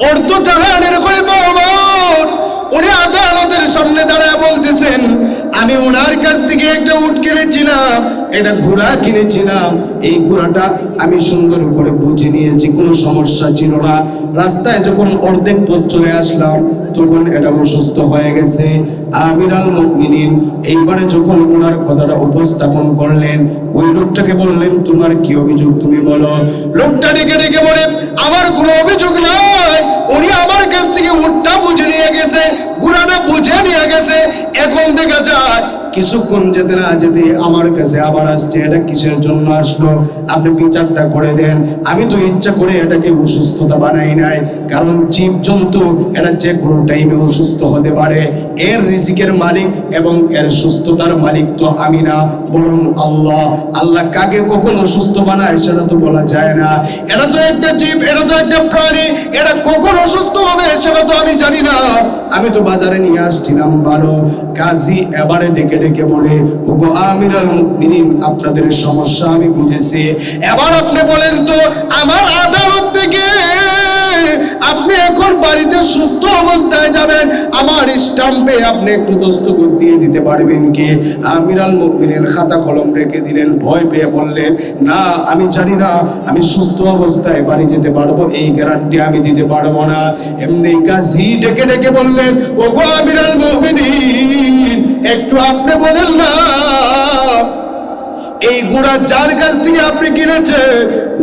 অর্ধজাহানের খলিফা ওমর। উনি আদালতের সামনে দাঁড়ায় বলতেছেন আমি ওনার কাছ থেকে একটা উট কিনেছিলাম, এটা ঘোড়া কিনেছিলাম, এই ঘোড়াটা আমি সুন্দর করে বুঝে নিয়েছি, কোনো সমস্যা ছিল না। রাস্তায় যখন অর্ধেক পথ চলে আসলাম তখন এটা অসুস্থ হয়ে গেছে। আমিরুল মুমিনিন এইবারে যখন ওনার কথাটা উপস্থাপন করলেন, ওই লোকটাকে বললেন তোমার কি অভিযোগ তুমি বলো। লোকটা ডেকে ডেকে বলে আমার কোনো অভিযোগ নাই, উনি আমার কাছ থেকে উটটা বুঝে নিয়ে গেছে, ঘোড়াটা বুঝে নিয়ে গেছে, এখন দেখা যায় কিছুক্ষণ যেতে না যেতে আমার কাছে আবার আসছে, এটা কিসের জন্য আসলো আপনি বিচারটা করে দেন। আমি তো ইচ্ছা করে এটাকে অসুস্থতা বানাই নাই, কারণ জীবজন্তু এটা যে কোনো টাইমে অসুস্থ হতে পারে, এর রিজিকের মালিক এবং এর সুস্থতার মালিক তো আমি না, বরং আল্লাহ। আল্লাহ কাকে কখন অসুস্থ বানায় সেটা তো বলা যায় না, এটা তো একটা জীব, এটা তো একটা প্রাণী, এটা কখন অসুস্থ হবে সেটা তো আমি জানি না, আমি তো বাজারে নিয়ে আসছিলাম ভালো। কাজী এবারে ডেকে ডেকে বলে ওগো আমিরুল মুমিনিন আপনাদের সমস্যা আমি বুঝেছি, এবার আপনি বলেন তো আমার আদালত থেকে আপনি এখন বাড়িতে সুস্থ অবস্থায় যাবেন, আমার স্টাম্পে আপনি একটু দস্তখত দিয়ে দিতে পারবেন কি? আমিরুল মুমিনিন খাতা কলম রেখে দিলেন, ভয় পেয়ে বললেন না আমি জানি না আমি সুস্থ অবস্থায় বাড়ি যেতে পারবো, এই গ্যারান্টি আমি দিতে পারবো না। এমনি কাজী ডেকে ডেকে বললেন ওগো আমিরুল মুমিনিন একটু আপনি বলেন না এই গুড়া যার কাছ থেকে আপনি কিনেছেন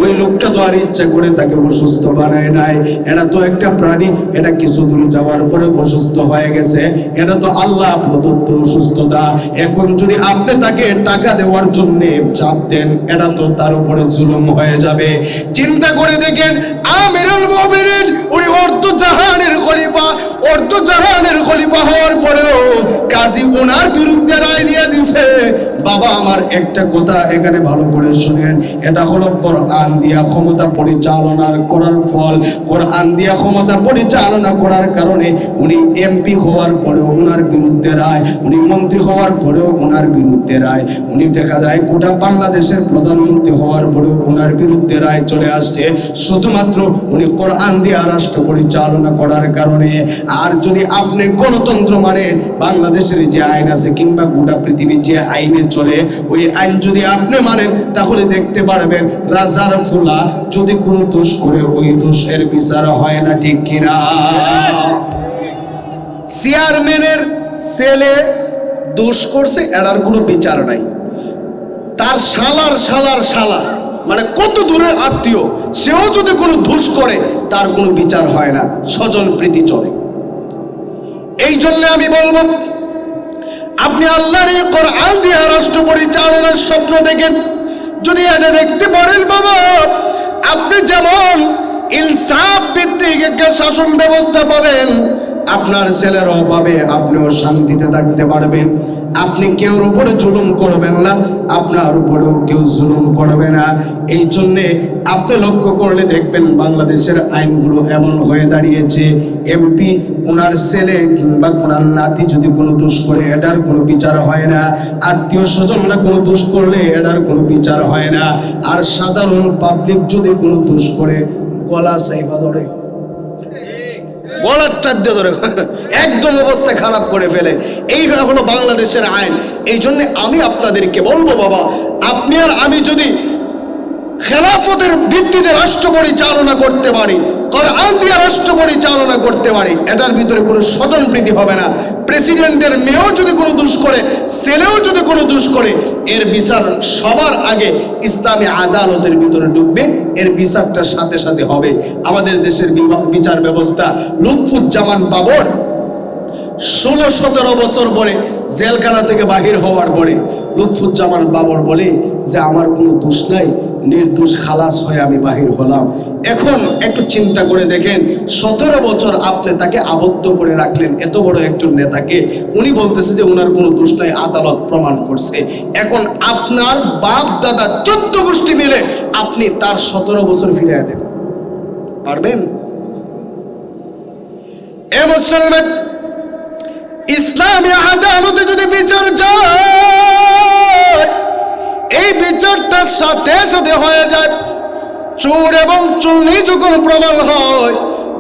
ওই লোকটা তো আর ইচ্ছা করে তাকে অসুস্থ বানায় নাই। এটা তো একটা প্রাণী, এটা কিছু দূর যাওয়ার পরে অসুস্থ হয়ে গেছে, এটা তো আল্লাহ প্রদত্ত অসুস্থতা। এখন যদি আপনি তাকে টাকা দেওয়ার জন্য চাপ দেন, এটা তো তার উপরে জুলুম হয়ে যাবে। চিন্তা করে দেখেন, আমিরুল মুমিনিন উনি অর্ধজাহানের খলিফা, অর্ধজাহানের খলিফা হওয়ার পরেও কাজী ওনার বিরুদ্ধে রায় দিয়ে দিছে। বাবা আমার একটা কথা এখানে ভালো করে শুনেন, এটা হলো কোরআন দিয়া ক্ষমতা পরিচালনা করার ফল। কোরআন দিয়া ক্ষমতা পরিচালনা করার কারণে উনি এমপি হওয়ার পরেও ওনার বিরুদ্ধে রায়, উনি মন্ত্রী হওয়ার পরেও ওনার বিরুদ্ধে রায়, উনি দেখা যায় গোটা বাংলাদেশের প্রধানমন্ত্রী হওয়ার পরেও ওনার বিরুদ্ধে রায় চলে আসছে, শুধুমাত্র উনি কোরআন দিয়া রাষ্ট্র পরিচালনা করার কারণে। আর যদি আপনি গণতন্ত্র মানেন, বাংলাদেশের যে আইন আছে কিংবা গোটা পৃথিবীর যে আইনে চলে ওই আইন যদি আপনি মানেন, তাহলে দেখতে পারবেন রাজার ফুলা যদি কোনো দোষ করে ওই দোষের বিচার হয় না, ঠিক কিনা? চেয়ারম্যানের ছেলে দোষ করছে, এটার কোনো বিচার নাই। তার শালার শালার শালা মানে কত দূরের আত্মীয়, সেও যদি কোনো দোষ করে তার কোনো বিচার হয় না, স্বজন প্রীতি চলে। এই জন্য আমি বলবো, আপনি আল্লাহর এই কোরআন দিয়ে রাষ্ট্র পরিচালনার স্বপ্ন দেখেন। যদি এটা দেখতে পারেন বাবা, আপনি যেমন ইনসাফ ভিত্তিক একটা শাসন ব্যবস্থা পাবেন, আপনার ছেলেরাও পাবে, আপনিও শান্তিতে থাকতে পারবেন। আপনি কেউর উপরে জুলুম করবেন না, আপনার উপরেও কেউ জুলুম করবে না। এই জন্যে আপনি লক্ষ্য করলে দেখবেন বাংলাদেশের আইনগুলো এমন হয়ে দাঁড়িয়েছে, এমপি ওনার ছেলে কিংবা ওনার নাতি যদি কোনো দোষ করে এটার কোনো বিচার হয় না, আত্মীয় স্বজনরা কোনো দোষ করলে এটার কোনো বিচার হয় না। আর সাধারণ পাবলিক যদি কোনো দোষ করে গলা সাইফা ধরে, গলার চারটে ধরে একদম অবস্থা খারাপ করে ফেলে। এই হলো বাংলাদেশের আইন। এই জন্য আমি আপনাদেরকে বলবো বাবা, আপনি আর আমি যদি খেলাফতের ভিত্তিতে রাষ্ট্র পরিচালনা করতে পারি, কোরআন দিয়ে রাষ্ট্র পরিচালনা করতে পারি, এটার ভিতরে কোনো স্বজনপ্রীতি হবে না। প্রেসিডেন্টের মেয়েও যদি কোনো দোষ করে, ছেলেও যদি কোনো দোষ করে, এর বিচার সবার আগে ইসলামী আদালতের ভিতরে ঢুকবে, এর বিচারটা সাথে সাথে হবে। আমাদের দেশের বিচার ব্যবস্থা, লুৎফুজ্জামান বাবর 16-17 বছর পরে জেলখানা থেকে বাহির হওয়ার পরে লুৎফুজ্জামান বাবর বলে যে আমার কোনো দোষ নাই, নির্দোষ খালাস হয়ে আমি বাহির হলাম। এখন একটু চিন্তা করে দেখেন, 17 বছর আপনি তাকে আবদ্ধ করে রাখলেন, এত বড় একজন নেতাকে, উনি বলতেছে যে ওনার কোনো দোষ নাই, আদালত প্রমাণ করছে। এখন আপনার বাপ দাদা 14 গোষ্ঠী মিলে আপনি তার 17 বছর ফিরিয়ে দেন, পারবেন? এ মুসলমান, ইসলামী আদালতে যদি বিচার যায়, এই বিচারটা সাথে সাথে হয়ে যায়। চোর এবং চুন্নি যখন প্রমাণ হয়,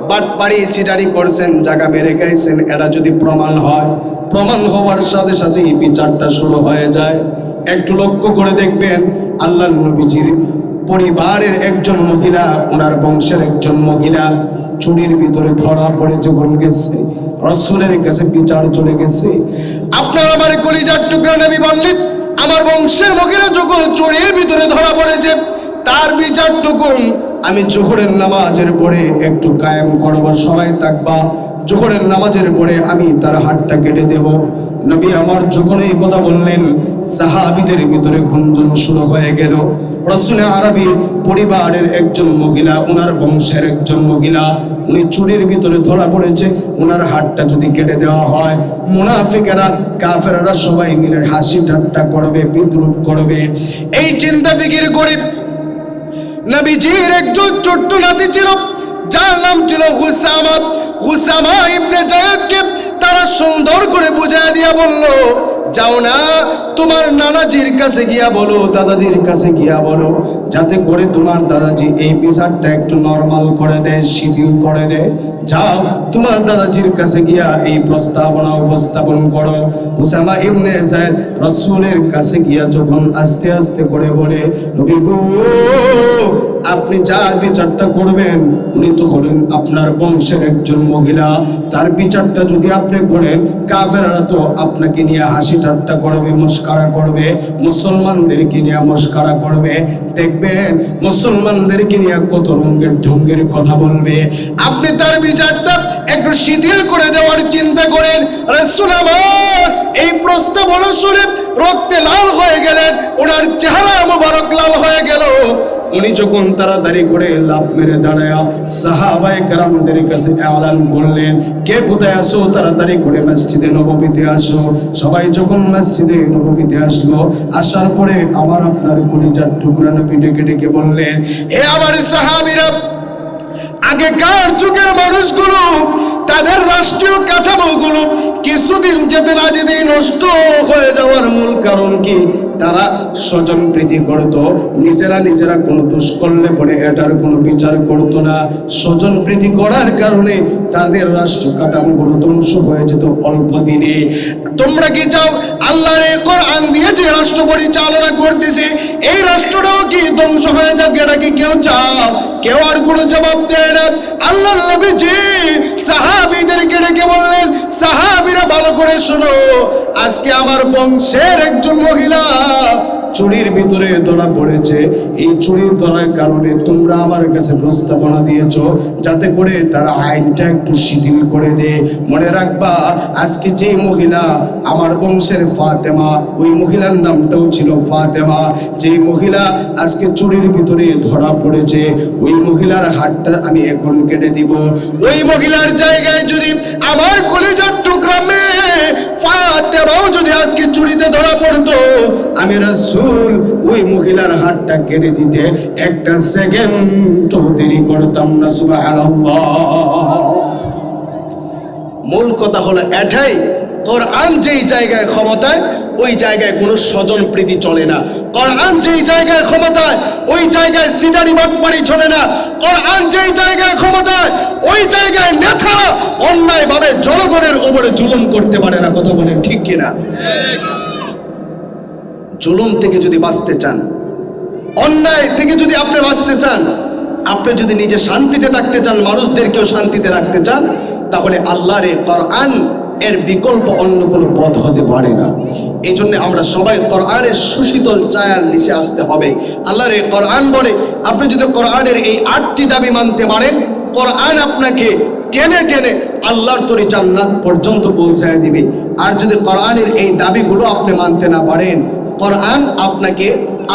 বাটপাড়ি সিটারি করছেন, জায়গা মেরে গাইছেন, এটা যদি প্রমাণ হয়, প্রমাণ হওয়ার সাথে সাথে বিচারটা শুরু হয়ে যায়। একটু লক্ষ্য করে দেখবেন, আল্লাহর নবীজির পরিবারের একজন মহিলা, ওনার বংশের একজন মহিলা চুরির ভিতরে ধরা পড়ে যখন গেছে, রাসূলের কাছে বিচার চলে গেছে। আপনার আমার কলিজার টুকরা নবী বললেন, আমার বংশের মহিলা যখন চুরির ভিতরে ধরা পড়েছে, তার বিচারটুকুন আমি জোহরের নামাজের পরে একটু কায়েম করব, সবাই থাকবা, জোহরের নামাজের পরে আমি তার হাতটা কেটে দেব। নবী আমার যখন এই কথা বললেন, সাহাবীদের ভিতরে গুঞ্জন শুরু হয়ে গেল। রাসূল আরবী পরিবারের একজন মহিলা, ওনার বংশের একজন মহিলা, উনি চুরির ভিতরে ধরা পড়েছে, ওনার হাতটা যদি কেটে দেওয়া হয়, মুনাফিকেরা কাফেররা সবাই মিলে হাসি ঠাট্টা করবে, বিদ্রুপ করবে। এই চিন্তা ফিকির করে নবীজির একজন ছোট্ট নাতি ছিল, যার নাম ছিল হুসামা। হুসামা ইবনে যায়েদকে তারা সুন্দর করে বুঝায় দিয়া বলল, যাও না, তোমার নানাজির কাছে গিয়া বলো, দাদাজির কাছে গিয়া বলো, যাতে করে তোমার দাদাজি এই বিচারটা একটু নরমাল করে দেয়, শিথিল করে দেয়। যাও, তোমার দাদাজির কাছে গিয়া এই প্রস্তাবনা উপস্থাপন করো। উসামা ইবনে যায়েদ রাসূলের কাছে গিয়া যখন আস্তে আস্তে করে বলে, নবী গো, আপনি যার বিচারটা করবেন উনি তো হলেন আপনার বংশের একজন মহিলা, তার বিচারটা যদি আপনি করেন কাফেররা তো আপনাকে নিয়ে হাসি ঠাট্টা করবে, মস্কারা করবে, মুসলমানদেরকে নিয়ে মস্কারা করবে। দেখবেন মুসলমানদেরকে নিয়ে কত রঙের ঢঙ্গের কথা বলবে। আপনি তার বিচারটা একটু শিথিল করে দেওয়ার চিন্তা করেন। রাসূল আমার এই প্রস্তাব হলো শুনে রক্তে লাল হয়ে গেলেন, ওনার চেহারা মোবারক লাল হয়ে গেল। উনি যখন তাড়াতাড়ি করে লাফ মেরে দাঁড়ায় সাহাবায়ে কেরামদের কাছে এলান করলেন, কে কোথায় আসো, তাড়াতাড়ি করে মসজিদে নববীতে আসো। সবাই যখন মসজিদে নববীতে আসলো, আসার পরে আমার আপনার কলিজার টুকরা নবী ডেকে ডেকে বললেন, হে আমার সাহাবীরা, আগেকার যুগের মানুষগুলো তাদের রাষ্ট্রীয় কাঠামোগুলো কিছুদিন যেতে না যেতেই নষ্ট হয়ে যাওয়ার মূল কারণ কি? তারা স্বজন প্রীতি করত, নিজেরা কোনো দোষ করলে পরে এটার কোনো বিচার করত না। স্বজন প্রীতি করার কারণে তাদের রাষ্ট্র কাঠামোগুলো ধ্বংস হয়ে যেত অল্প দিনে। তোমরা কি চাও আল্লাহর এই কোরআন দিয়ে যে রাষ্ট্র পরিচালনা করতেছে এই রাষ্ট্রটাও কি ধ্বংস হয়ে যাক? এটা কি কেউ চাও? কেউ আর কোনো জবাব দেয় না। আল্লাহর নবীজি সাহাবীদেরকে ডেকে বললেন, সাহাবীরা ভালো করে শোনো, আজকে আমার বংশের একজন মহিলা চুরির ভিতরে ধরা পড়েছে। এই চুরির ধরার কারণে তোমরা আমার কাছে প্রস্তাবনা দিয়েছো যাতে করে তারা আইনটা একটু শিথিল করে দেয়। মনে রাখবা, আজকে যে মহিলা আমার বংশের ফাতেমা, ওই মহিলার নামটাও ছিল ফাতেমা। যে মহিলা আজকে চুরির ভিতরে ধরা পড়েছে, ওই মহিলার হাতটা আমি এখন কেটে দিব। ওই মহিলার জায়গায় যদি আমার কলিজার টুকরা মেয়ে ফাতেমাও যদি আজকে চুরিতে ধরা পড়তো, আমি রাসূল ওই মহিলার হাতটা কেটে দিতে একটা সেকেন্ড দেরি করতাম না। সুবহানাল্লাহ। মূল কথা হলো এটাই, কোরআন যেই জায়গায় ক্ষমতায় ওই জায়গায় কোনো স্বজন প্রীতি চলে না। কোরআন যেই জায়গায় ক্ষমতায় ওই জায়গায় সিটারি বাটপারি চলে না। কোরআন যেই জায়গায় ক্ষমতায় ওই জায়গায় নেতারা অন্যায়ভাবে জনগণের উপরে জুলুম করতে পারে না। কথা বলেন ঠিক কিনা? জুলুম থেকে যদি বাঁচতে চান, অন্যায় থেকে যদি আপনি বাঁচতে চান, আপনি যদি নিজে শান্তিতে থাকতে চান, মানুষদেরকেও শান্তিতে রাখতে চান, তাহলে আল্লাহর এই কোরআন এর বিকল্প অন্য কোনো পথ হতে পারে না। এই জন্য আমরা সবাই কোরআনের সুশীতল ছায়ার নিচে আসতে হবে। আল্লাহর এই কোরআন বলে, আপনি যদি কোরআনের এই 8টি দাবি মানতে পারেন, কোরআন আপনাকে টেনে টেনে আল্লাহর তরি জান্নাত পর্যন্ত পৌঁছায় দিবে। আর যদি কোরআনের এই দাবিগুলো আপনি মানতে না পারেন, কোরআন আপনাকে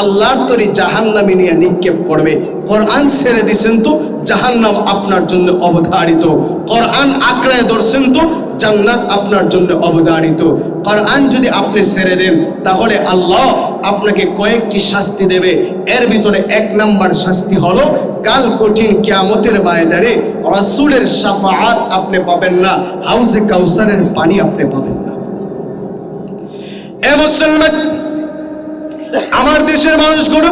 আল্লাহর তরি জাহান্নামে নিয়ে নিক্ষেপ করবে। কোরআন ছেড়ে দিয়েছেন তো জাহান্নাম আপনার জন্য অবধারিত, কোরআন আঁকড়ায় ধরছেন তো জান্নাত আপনার জন্য অবধারিত। কোরআন যদি আপনি ছেড়ে দেন তাহলে আল্লাহ আপনাকে কয়েকটি শাস্তি দেবে। এর ভিতরে 1 নাম্বার শাস্তি হলো, কাল কঠিন কিয়ামতের ময়দানে রাসূলের শাফাআত আপনি পাবেন না, হাউজে কাউসারের পানি আপনি পাবেন না। এ মুসলমান, আমার দেশের মানুষগুলো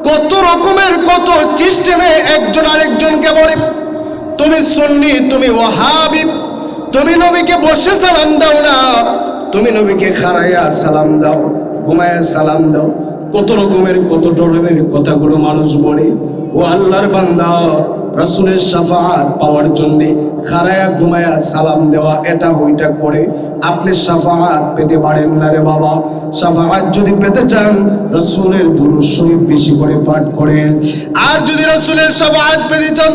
কত রকমের কত সিস্টেমে একজন আরেকজনকে বলে, তুমি সুন্নি, তুমি ওয়াহাবি, তুমি নবীকে বসে সালাম দাও না, তুমি নবীকে খাড়াইয়া সালাম দাও, ঘুমায়া সালাম দাও। কত রকমের কত ধরনের কথাগুলো মানুষ বলে। ও আল্লাহর বান্দা, রাসূলের শাফাআত পাওয়ার জন্য খাড়ায়া ঘুমায়া সালাম দেওয়া এটা ওইটা করে আপনি শাফাআত পেতে পারেন না রে বাবা। শাফাআত যদি পেতে চান রাসূলের দুরূদ শরীফ বেশি করে পাঠ করেন। আর যদি রাসূলের শাফাআত পেতে চান,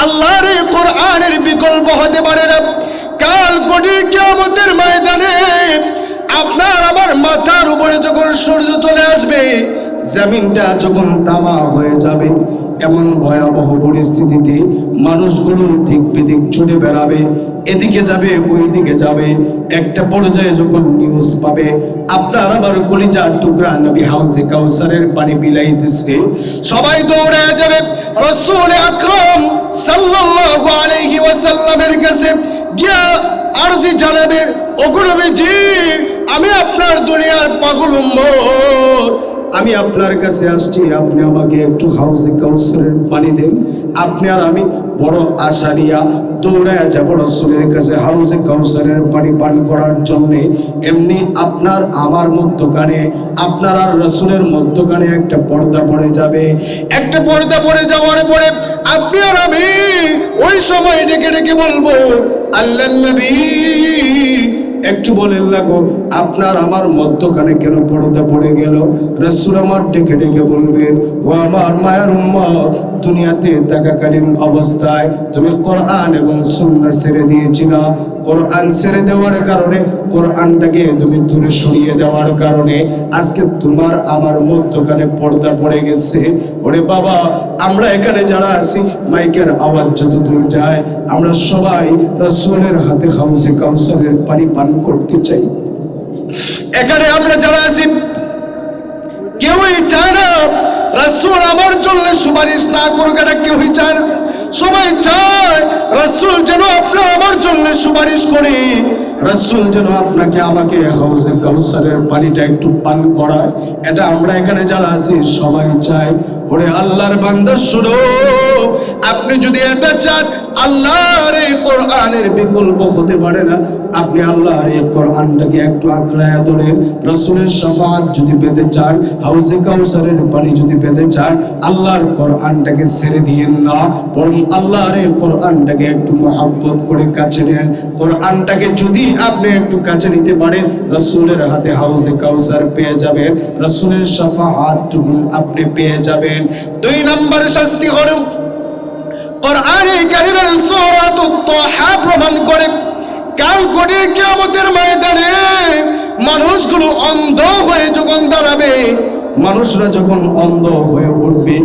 আল্লাহর এই কোরআনের বিকল্প হতে পারে না। কাল কঠিন কিয়ামতের ময়দানে আপনার আমার মাথার উপরে যখন সূর্য চলে আসবে, জমিনটা যখন তামা হয়ে যাবে, এমন ভয়াবহ পরিস্থিতিতে মানুষগুলো দিক বিদিক ছুটে বেড়াবে, এদিকে যাবে ওইদিকে যাবে। একটা পর্যায়ে যখন নিউজ পাবে আপনার আমার কলিজার টুকরা নবী হাউজে কাউসারের পানি বিলাইতেছে, সবাই দৌড়ে যাবে রাসূল আকরাম সাল্লাল্লাহু আলাইহি ওয়াসাল্লামের কাছে গিয়া আরজি জানাবে, ওগো নবীজি, আমি আপনার দুনিয়ার পাগল উম্মত, আমি আপনার কাছে আসছি, আপনি আমাকে একটু হাউজে কাউসারের পানি দেন। আপনি আর আমি বড় আশা নিয়া দৌড়ায় যাব রাসূলের কাছে হাউজে কাউসারের পানি পান করার জন্যে। এমনি আপনার আমার মধ্যখানে, আপনার আর রাসূলের মধ্যখানে একটা পর্দা পড়ে যাবে। একটা পর্দা পড়ে যাওয়ার পরে আপনি আর আমি ওই সময় ডেকে ডেকে বলবো, আল্লাহর নবী একটু বলেন লাগো, আপনার আমার মধ্যখানে কেন পর্দা পড়ে গেল? রাসূল আমার ডেকে ডেকে বলবেন, ও আমার মায়ের উম্মত, দুনিয়াতে থাকাকালীন অবস্থায় তুমি কোরআন এবং সুন্নাহ ছেড়ে দিয়েছিলা। কোরআন ছেড়ে দেওয়ার কারণে, কোরআনটাকে তুমি দূরে সরিয়ে দেওয়ার কারণে আজকে তোমার আমার মধ্যখানে পর্দা পড়ে গেছে। ওরে বাবা, আমরা এখানে যারা আছি, মাইকের আওয়াজ যত দূর যায়, আমরা সবাই রাসূলের হাতে হাউজে কাউসারের পানি পান করতে চাই। এখানে আমরা যারা আছি, কেউই চায় না রাসূল আমার জন্য সুপারিশ না করুক, এটা কেউই চায় না। সবাই চায় রাসূল যেন আপনার আমার জন্য সুপারিশ করে, রাসূল যেন আপনাকে আমাকে হাউজে কাউসারের পানিটা একটু পান করায়। এটা আমরা এখানে যারা আছি সবাই চাই। ওরে আল্লাহর বান্দা শুনো, আপনি যদি এটা চান, আল্লাহর এই কোরআনের বিকল্প হতে পারে না। আপনি আল্লাহর এই কোরআনটাকে একটু আঁকড়ায়া ধরেন। রাসূলের শাফাআত যদি পেতে চান, হাউজে কাউসারের পানি যদি পেতে চান, আল্লাহর কোরআনটাকে ছেড়ে দিয়েন না, বরং আল্লাহর এই কোরআনটাকে একটু মহব্বত করে কাছে নেন। কোরআনটাকে যদি আপনি একটু কাছে নিতে পারেন, রাসূলের হাতে হাউজে কাউসার পেয়ে যাবেন, রাসূলের শাফাআতটুকু আপনি পেয়ে যাবেন। 2 নম্বর শাস্তি হলো, কোরআনে কারীমের সূরাতুত তাহা প্রমাণ করে কাল কঠিন কিয়ামতের ময়দানে মানুষগুলো অন্ধ হয়ে যখন দাঁড়াবে, মানুষরা যখন অন্ধ হয়ে উঠবে,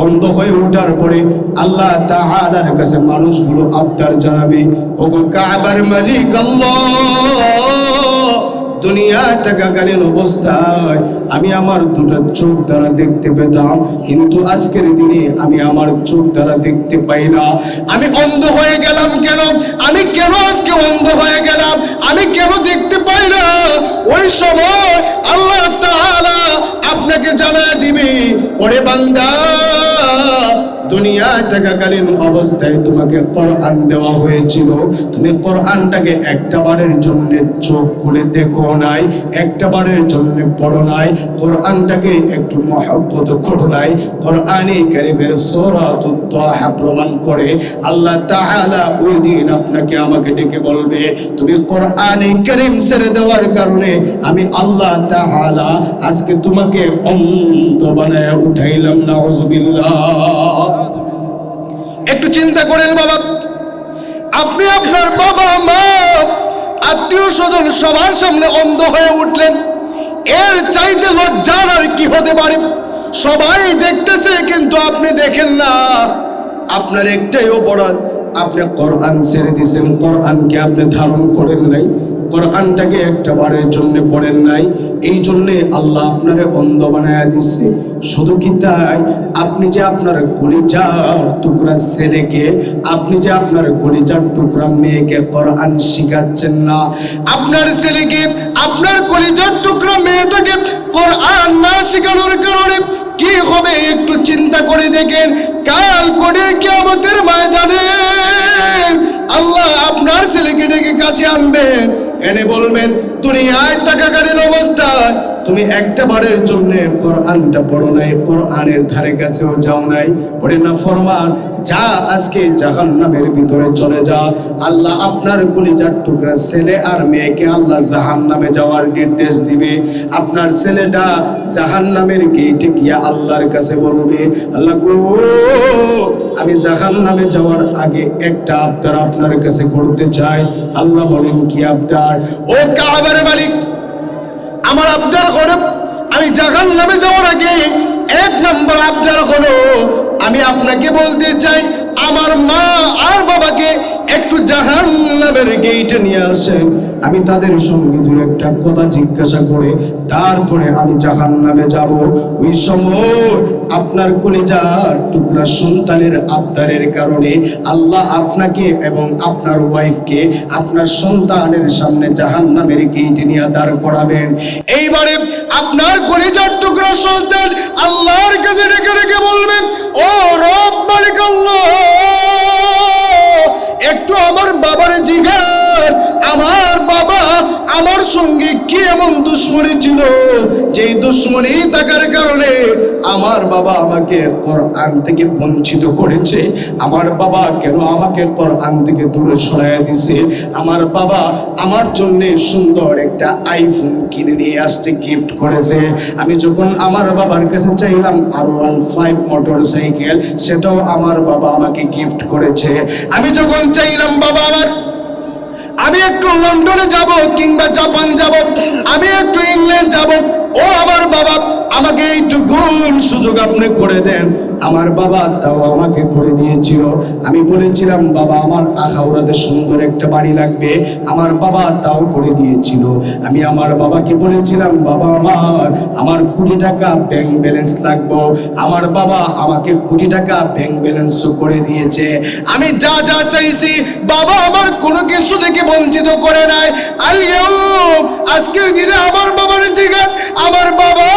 অন্ধ হয়ে ওঠার পরে আল্লাহ তাআলার কাছে মানুষগুলো আবদার জানাবে, ওগো কাবার মালিক আল্লাহ, দুনিয়া থাকাকালীন অবস্থায় আমি আমার দুটো চোখ দ্বারা দেখতে পেতাম, কিন্তু আজকের দিনে আমি আমার চোখ দ্বারা দেখতে পাই না। আমি অন্ধ হয়ে গেলাম কেন? আমি কেন আজকে অন্ধ হয়ে গেলাম? আমি কেন দেখতে পাই না? ওই সময় আল্লাহ তাআলা আপনাকে জানায় দিবে, ওরে বান্দা, দুনিয়া থাকাকালীন অবস্থায় তোমাকে কোরআন দেওয়া হয়েছিল, তুমি কোরআনটাকে একটা বারের জন্য চোখ খুলে দেখো নাই, একটা বারের জন্য পড়ো নাই, কোরআনটাকে একটু মহব্বত করো নাই। কোরআনে কারীমের সূরাতুত তাহা প্রমাণ করে আল্লাহ তাআলা ওই দিন আপনাকে আমাকে ডেকে বলবে, তুমি কোরআনে কারীম ছেড়ে দেওয়ার কারণে আমি আল্লাহ তাআলা আজকে তোমাকে অন্ধ বানায় উঠাইলাম। নাউযুবিল্লাহ। একটু চিন্তা করেন বাবা, আপনি আপনার বাবা মা আত্মীয় স্বজন সবার সামনে অন্ধ হয়ে উঠলেন, এর চাইতে লজ্জার আর কি হতে পারে? সবাই দেখতেছে কিন্তু আপনি দেখেন না। আপনার একটাই অপরাধ, আপনি কোরআন ছেড়ে দিয়েছেন, কোরআনকে আপনি ধারণ করেন নাই, কোরআনটাকে একটা বারের জন্য পড়েন নাই, এই জন্যে আল্লাহ আপনারে অন্ধ বানায়া দিচ্ছে। শুধু কি তাই, আপনি যে আপনার কলিজার টুকরা ছেলেকে, আপনি যে আপনার কলিজার টুকরা মেয়েকে কোরআন শিখাচ্ছেন না, আপনার ছেলেকে, আপনার কলিজার টুকরা মেয়েটাকে কোরআন না শেখানোর কারণে কি হবে একটু চিন্তা করে দেখেন। কাল করে কিয়ামতের ময়দানে আল্লাহ আপনার ছেলেকে ডেকে কাছে আনবেন, এনে বলবেন, দুনিয়ায় থাকাকালীন অবস্থায় তুমি একটা বারের জন্য কোরআনটা পড়ো নাই, কোরআনের ধারে কাছেও যাও নাই, ওরে না ফরমান, যা আজকে জাহান্নামের ভিতরে চলে যা। আল্লাহ আপনার কলিজার টুকরা ছেলে আর মেয়েকে আল্লাহ জাহান্নামে যাওয়ার নির্দেশ দিবে। আপনার ছেলেটা জাহান্নামের গেটে গিয়া আল্লাহর কাছে বলবে, আল্লাহ গো, আমি জাহান্নামে যাওয়ার আগে একটা আবদার আপনার কাছে করতে চাই। আল্লাহ বলেন, কি আবদার? ও কাবার মালিক, আমার আবদার হলো, আমি জাহান্নামে যাওয়ার আগে 1 নম্বর আবদার হলো, আমি আপনাকে বলতে চাই, আমার মা আর বাবাকে একটু জাহান্নামের গেটে নিয়ে আসেন, আমি তাদের সঙ্গে দুই একটা কথা জিজ্ঞাসা করে তারপরে আমি জাহান্নামে যাব। ওই সময় আপনার কলিজার টুকরা সন্তানের আবদারের কারণে আল্লাহ আপনাকে এবং আপনার ওয়াইফকে আপনার সন্তানের সামনে জাহান্নামের গেটে নিয়ে দাঁড় করাবেন। এইবারে আপনার কলিজার টুকরা সন্তান কি এমন দুশ্মনী ছিল যেই দুশ্মনী থাকার কারণে আমার বাবা আমাকে কোরআন থেকে বঞ্চিত করেছে। আমার বাবা কেন আমাকে কোরআন থেকে দূরে সরাইয়া দিছে? আমার বাবা আমার জন্য সুন্দর একটা আইফোন কিনে নিয়ে আসছে, গিফট করেছে। আমি যখন আমার বাবার কাছে চাইলাম R15 মোটরসাইকেল, সেটাও আমার বাবা আমাকে গিফট করেছে। আমি যখন চাইলাম বাবা আমি একটু লন্ডনে যাব কিংবা জাপান যাব, আমি একটু ইংল্যান্ড যাব, ও আমার বাবা আমাকে একটু গুণ সুযোগ আপনি করে দেন, আমার বাবা তাও আমাকে করে দিয়েছিল। আমি বলেছিলাম বাবা আমার আখাউড়াতে সুন্দর একটা বাড়ি লাগবে, আমার বাবা তাও করে দিয়েছিল। আমি আমার বাবাকে বলেছিলাম বাবা আমার 20 টাকা ব্যাংক ব্যালেন্স লাগবে, আমার বাবা আমাকে 20 টাকা ব্যাংক ব্যালেন্সও করে দিয়েছে। আমি যা যা চাইছি বাবা আমার কোনো কিছু থেকে বঞ্চিত করে নাই। আজকের দিনে আমার বাবার জিজ্ঞাসা, আমার বাবা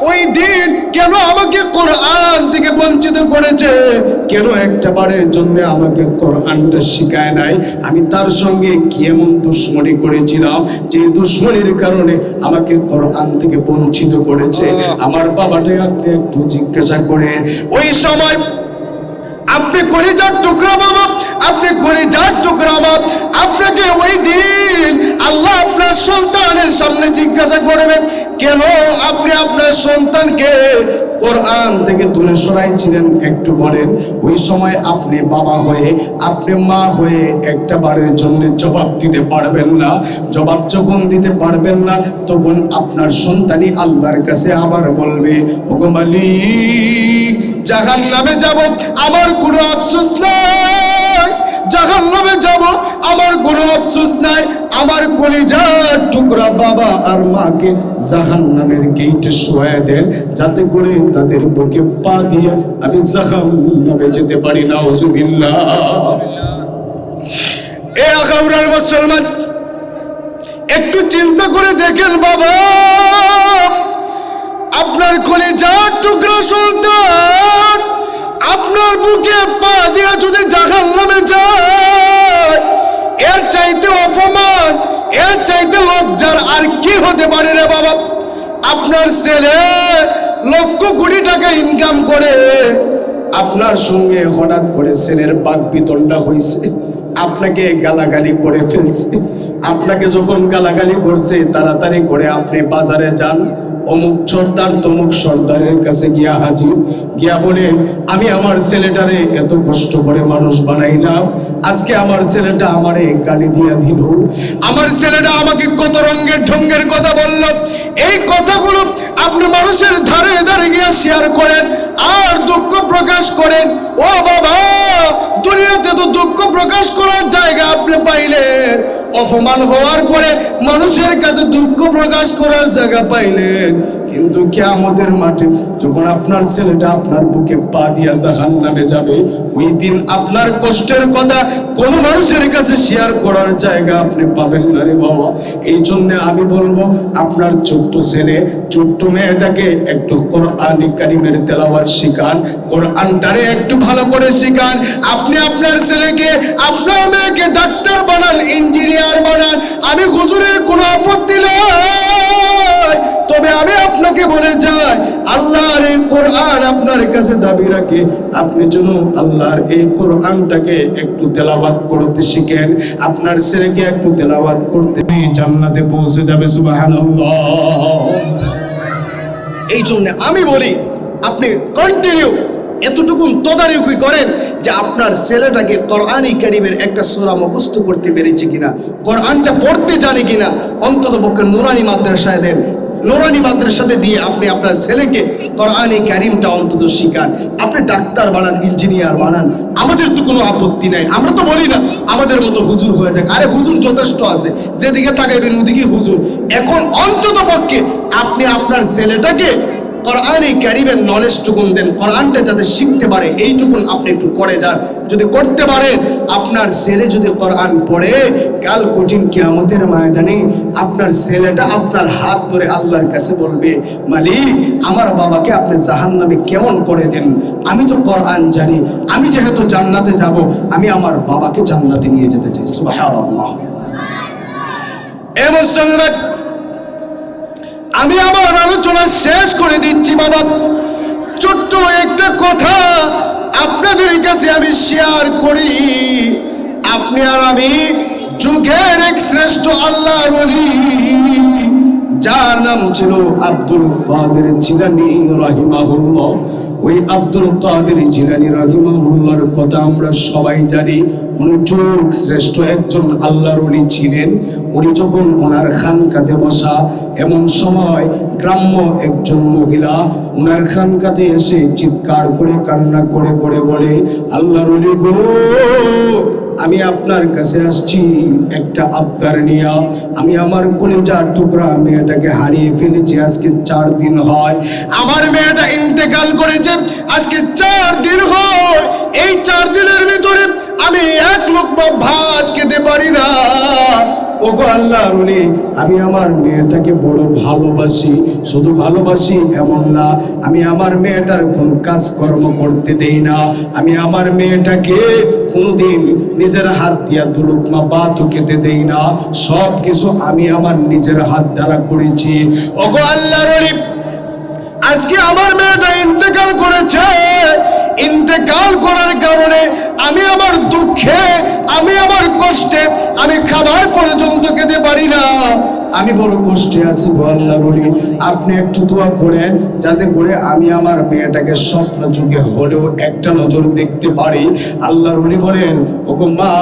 ওই দিন কেন আমাকে কোরআন থেকে বঞ্চিত করেছে? কেন একটা বারের জন্য আমাকে কোরআনটা শিখায় নাই? আমি তার সঙ্গে কি এমন দুশ্মনী করেছিলাম যে দুশ্মনীর কারণে আমাকে কোরআন থেকে বঞ্চিত করেছে? আমার বাবাটাকে আপনি একটু জিজ্ঞাসা করে, ওই সময় আপনি কলিজার টুকরা বাবা, আপনি কলিজার টুকরা মা, আপনাকে ওই দিন আল্লাহ আপনার সন্তানের সামনে জিজ্ঞাসা করবেন কেন আপনি আপনার সন্তানকে কোরআন থেকে দূরে সরাইছিলেন? একটু বলেন। ওই সময় আপনি বাবা হয়ে, আপনি মা হয়ে একটা বারের জন্য জবাব দিতে পারবেন না। জবাব যখন দিতে পারবেন না, তখন আপনার সন্তানই আল্লাহর কাছে আবার বলবে, ওগো মালিক জাহান্নামে যাব আমার কোনো আফসোস নাই, জাহান্নামে যাব আমার কোনো আফসোস নাই। আমার কলিজার টুকরা বাবা আর মাকে জাহান্নামের গেটে শোয়া দেন, যাতে করে তাদের বুকে পা দিয়ে আমি জাহান্নামে যেতে পারি। নাউজুবিল্লাহ। এ আখাউড়ার মুসলমান, একটু চিন্তা করে দেখেন বাবা, আপনার কলিজার টুকরা সন্তান আপনার বুকে পা দিয়ে যদি জাহান্নামে যায়, এর চাইতে অপমান, এর চাইতে লজ্জার আর কি হতে পারে রে বাবা? আপনার ছেলে লক্ষ কোটি টাকা ইনকাম করে, আপনার সঙ্গে হঠাৎ করে ছেলের বাকবিতণ্ডা হয়েছে, আপনাকে গালাগালি করে ফেলছে। আপনাকে যখন গালাগালি করছে, তাড়াতাড়ি করে আপনি বাজারে যান, অমুক সর্দার তমুক সর্দারের কাছে গিয়া হাজির, গিয়া বলেন আমি আমার ছেলেটারে এত কষ্ট করে মানুষ বানাইলাম, আজকে আমার ছেলেটা আমারে গালি দিয়া দিল, আমার ছেলেটা আমাকে কত রঙের ঢঙ্গের কথা বলল। এই কথাগুলো আপনি মানুষের ধারে ধারে গিয়া শেয়ার করেন আর দুঃখ প্রকাশ করেন। ও বাবা, দুনিয়াতে তো দুঃখ প্রকাশ করার জায়গা আপনি পাইলেন, অপমান হওয়ার পরে মানুষের কাছে দুঃখ প্রকাশ করার জায়গা পাইলেন, কিন্তু কিয়ামতের মাঠে যখন আপনার ছেলেটা আপনার বুকে পা দিয়া জাহান্নামে যাবে, ওই দিন আপনার কষ্টের কথা কোনো মানুষের কাছে শেয়ার করার জায়গা আপনি পাবেন না রে বাবা। এই জন্য আমি বলবো, আপনার ছোট্ট ছেলে ছোট্ট মেয়েটাকে একটু কোরআন কারীমের তেলাওয়াত শিখান, কোরআনটারে একটু ভালো করে শিখান। আপনি আপনার ছেলেকে, আপনার মেয়েকে ডাক্তার বানান, ইঞ্জিনিয়ার বানান, আমি হুজুরের কোনো আপত্তি নাই। তবে আমি আপনাকে বলে যাই, আল্লাহর এই কোরআন আপনার কাছে দাবি রাখে, আপনি যেন আল্লাহর এই কোরআনটাকে একটু তেলাওয়াত করতে শিখেন। আপনার ছেলেকে একটু তেলাওয়াত করতে জান্নাতে পৌঁছে যাবে। সুবহানাল্লাহ। এই জন্য আমি বলি, আপনি কন্টিনিউ এতটুকুন তদারকি করেন যে আপনার ছেলেটাকে কোরআন কারীমের একটা সূরা মুখস্থ করতে পেরেছে কিনা, কোরআনটা পড়তে জানে কিনা। অন্তত পক্ষে নুরানি মাদ্রাসায় দেন, নুরানি মাদ্রাসাতে দিয়ে আপনি আপনার ছেলেকে কোরআন কারীমটা অন্তত শিখান। আপনি ডাক্তার বানান, ইঞ্জিনিয়ার বানান, আমাদের তো কোনো আপত্তি নাই। আমরা তো বলি না আমাদের মতো হুজুর হয়ে যাক, আরে হুজুর যথেষ্ট আছে, যেদিকে তাকাইবেন ওদিকে হুজুর। এখন অন্তত পক্ষে আপনি আপনার ছেলেটাকে কোরআন কারীমের নলেজটুকুন দেন, কোরআনটা যাতে শিখতে পারে এইটুকুন আপনি একটু করে যান। যদি করতে পারেন, আপনার ছেলে যদি কোরআন পড়ে, কাল কঠিন কিয়ামতের ময়দানে আপনার ছেলেটা আপনার হাত ধরে আল্লাহর কাছে বলবে, মালিক আমার বাবাকে আপনি জাহান্নামে কেমন করে দেন, আমি তো কোরআন জানি, আমি যেহেতু জান্নাতে যাব, আমি আমার বাবাকে জান্নাতে নিয়ে যেতে চাই। সুবহানাল্লাহ। এ মুসলমান, আমি আমার আলোচনা শেষ করে দিচ্ছি বাবা। ছোট্ট একটা কথা আপনাদের কাছে আমি শেয়ার করি। আপনি আর আমি যুগের এক শ্রেষ্ঠ আল্লাহর ওলি, যার নাম ছিল আব্দুল কাদের জিলানী রাহিমাহুল্লাহ। ওই আব্দুল কাদের জিলানী রাহিমাহুল্লাহর কথা আমরা সবাই জানি। উনি যুগ শ্রেষ্ঠ একজন আল্লাহর ওলি ছিলেন। উনি যখন ওনার খানকাতে বসা, এমন সময় গ্রাম্য একজন মহিলা ওনার খানকাতে এসে চিৎকার করে কান্না করে করে বলে, আল্লাহর ওলি গো, আমি আপনার কাছে আসছি একটা আবদার নিয়া। আমি আমার কলিজার টুকরা মেয়েটাকে হারিয়ে ফেলেছি। আজকে 4 দিন হয় আমার মেয়েটা ইন্তেকাল করেছে। আজকে 4 দিন হয়। এই 4 দিনের ভিতরে আমি এক লোকমা ভাত খেতে পারি না। ওগো আল্লাহর ওলি, আমি আমার মেয়েটাকে বড় ভালোবাসি। শুধু ভালোবাসি এমন না, আমি আমার মেয়েটার কোন কাজকর্ম করতে দেই না। আমি আমার মেয়েটাকে কোনোদিন নিজের হাত দিয়া দুলুকমা ভাতও খেতে দেই না। সব কিছু আমি আমার নিজের হাত দ্বারা করেছি। ওগো আল্লাহর ওলি, আজকে আমার মেয়েটা ইন্তেকাল করেছে। ইন্তেকাল করার কারণে আমি আমার দুঃখে, আমি আমার কষ্টে, আমি খাবার পর্যন্ত খেতে পারি না। আমি বড় কষ্টে আছি গো আল্লাহ বলি, আপনি একটু দোয়া করেন যাতে করে আমি আমার মেয়েটাকে স্বপ্ন যুগে হলেও একটা নজর দেখতে পারি। আল্লাহর ওলি বলেন, ওগো মা,